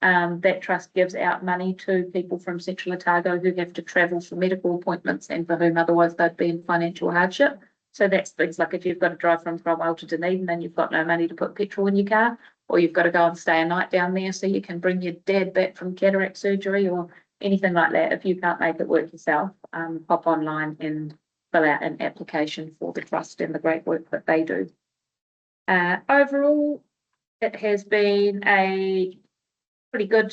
that trust gives out money to people from Central Otago who have to travel for medical appointments and for whom otherwise they'd be in financial hardship. So that's things like if you've got to drive from Cromwell to Dunedin and you've got no money to put petrol in your car, or you've got to go and stay a night down there so you can bring your dad back from cataract surgery or anything like that. If you can't make it work yourself, hop online and fill out an application for the trust and the great work that they do. Overall, it has been a pretty good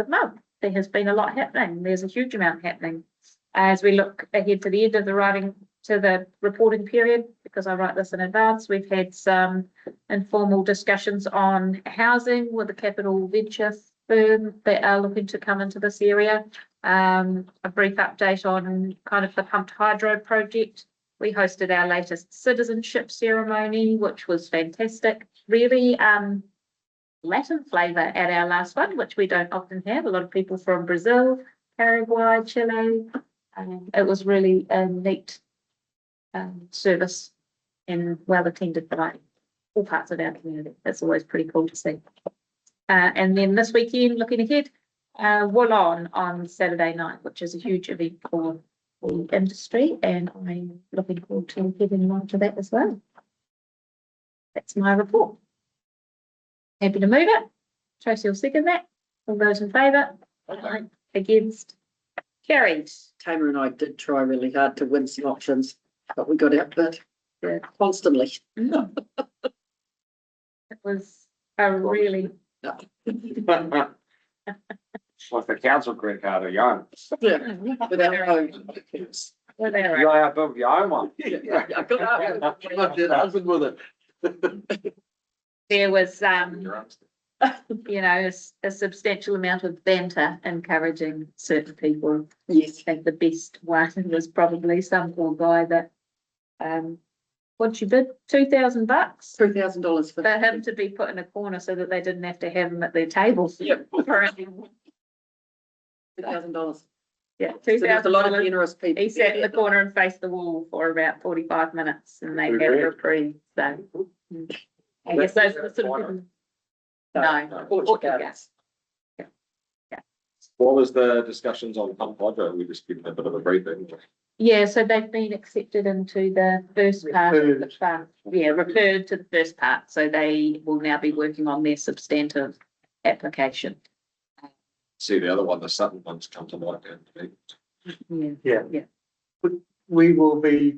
month. There has been a lot happening. There's a huge amount happening. As we look ahead to the end of the reporting period, because I write this in advance, we've had some informal discussions on housing with the capital venture firm that are looking to come into this area. A brief update on kind of the pumped hydro project. We hosted our latest citizenship ceremony, which was fantastic. Really Latin flavour at our last one, which we don't often have. A lot of people from Brazil, Paraguay, Chile. It was really a neat service and well attended by all parts of our community. That's always pretty cool to see. And then this weekend, looking ahead, Wollon on Saturday night, which is a huge event for the industry, and I'm looking forward to getting along to that as well. That's my report. Happy to move it. Tracy will second that. All those in favour? Against? Carried. Tamer and I did try really hard to win some options, but we got outbid constantly. It was a really What's the council credit card or your own? With our own. You got out of your own one. I got husband with it. there was you know, a substantial amount of banter encouraging certain people. Yes. I think the best one was probably some poor guy that what'd you bid? $2,000? $3,000 for him to be put in a corner so that they didn't have to have him at their table. Yep. $2,000. Yeah, $2,000. So there's a lot of generous people. He sat in the corner and faced the wall for about 45 minutes and they had a reprieve. So I guess those are the sort of people. No, Portuguese. What was the discussions on pump hydro? We just given a bit of a briefing. Yeah, so they've been accepted into the first part of the fund. Yeah, referred to the first part. So they will now be working on their substantive application. See the other one, the Sutton one's come to light. Yeah. We will be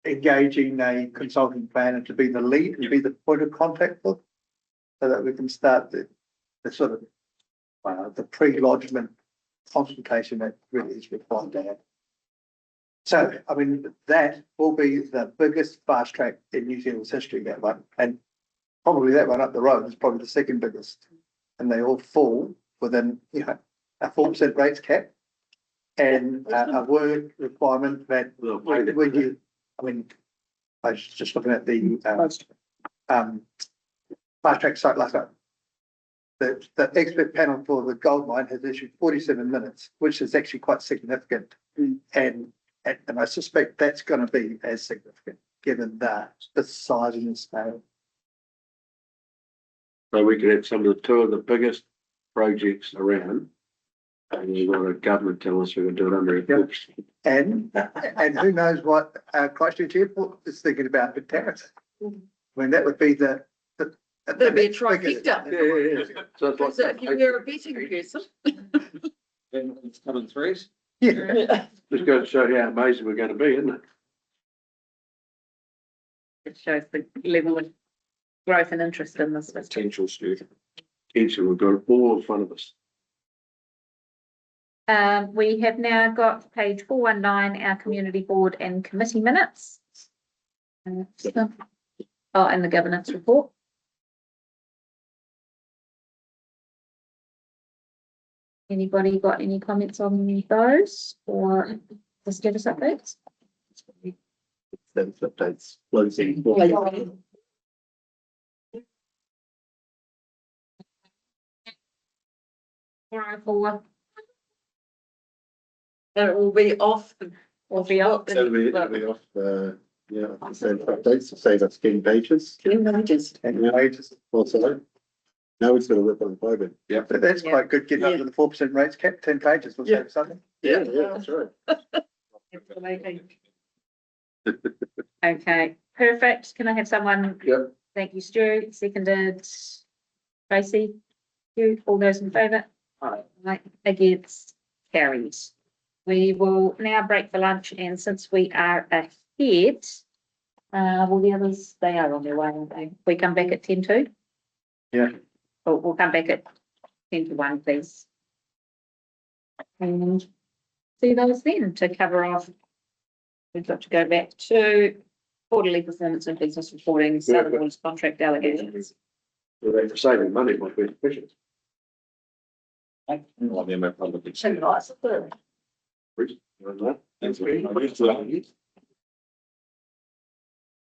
engaging a consulting planner to be the lead and be the point of contact for, so that we can start the sort of the pre-lodgement consultation that really is required to have. So, I mean, that will be the biggest fast track in New Zealand's history, that one, and probably that one up the road is probably the second biggest, and they all fall within, you know, a 4% rates cap and a word requirement that when you, I mean, I was just looking at the fast track site last night. The expert panel for the gold mine has issued 47 minutes, which is actually quite significant. And I suspect that's going to be as significant given the size and the scale. So we could have some of the two of the biggest projects around. And you got a government telling us we're going to do it under a books. And who knows what Christchurch Airport is thinking with tariffs. I mean, that would be that'd be a trifecta. Yeah. So it's like, So if you're a betting person. It's coming threes. Yeah. just goes to show you how amazing we're going to be, isn't it? It shows the level of growth and interest in this. Potential student. Potentially, we've got it all in front of us. We have now got page 419, our community board and committee minutes. And the governance report. Anybody got any comments on those or the status updates? Those updates closing. It will be off. Will be off. It'll be off, yeah, send updates to save us 10 pages. 10 pages. 10 pages. Also, now it's going to work on COVID. Yeah. But that's quite good, getting up to the 4% rates cap, 10 pages, was that something? Yeah, that's right. Absolutely. Okay, perfect. Can I have someone Thank you, Stu. Seconded. Tracy. You, all those in favour? Right, against, carried. We will now break for lunch, and since we are ahead, well, the others, they are on their way, aren't they? We come back at 10:02? Yeah. We'll come back at 10:01, please. And see those then to cover off. We've got to go back to quarterly performance and business reporting, Southern Waters contract allegations. We're saving money, my question. Should I suppose? Thanks,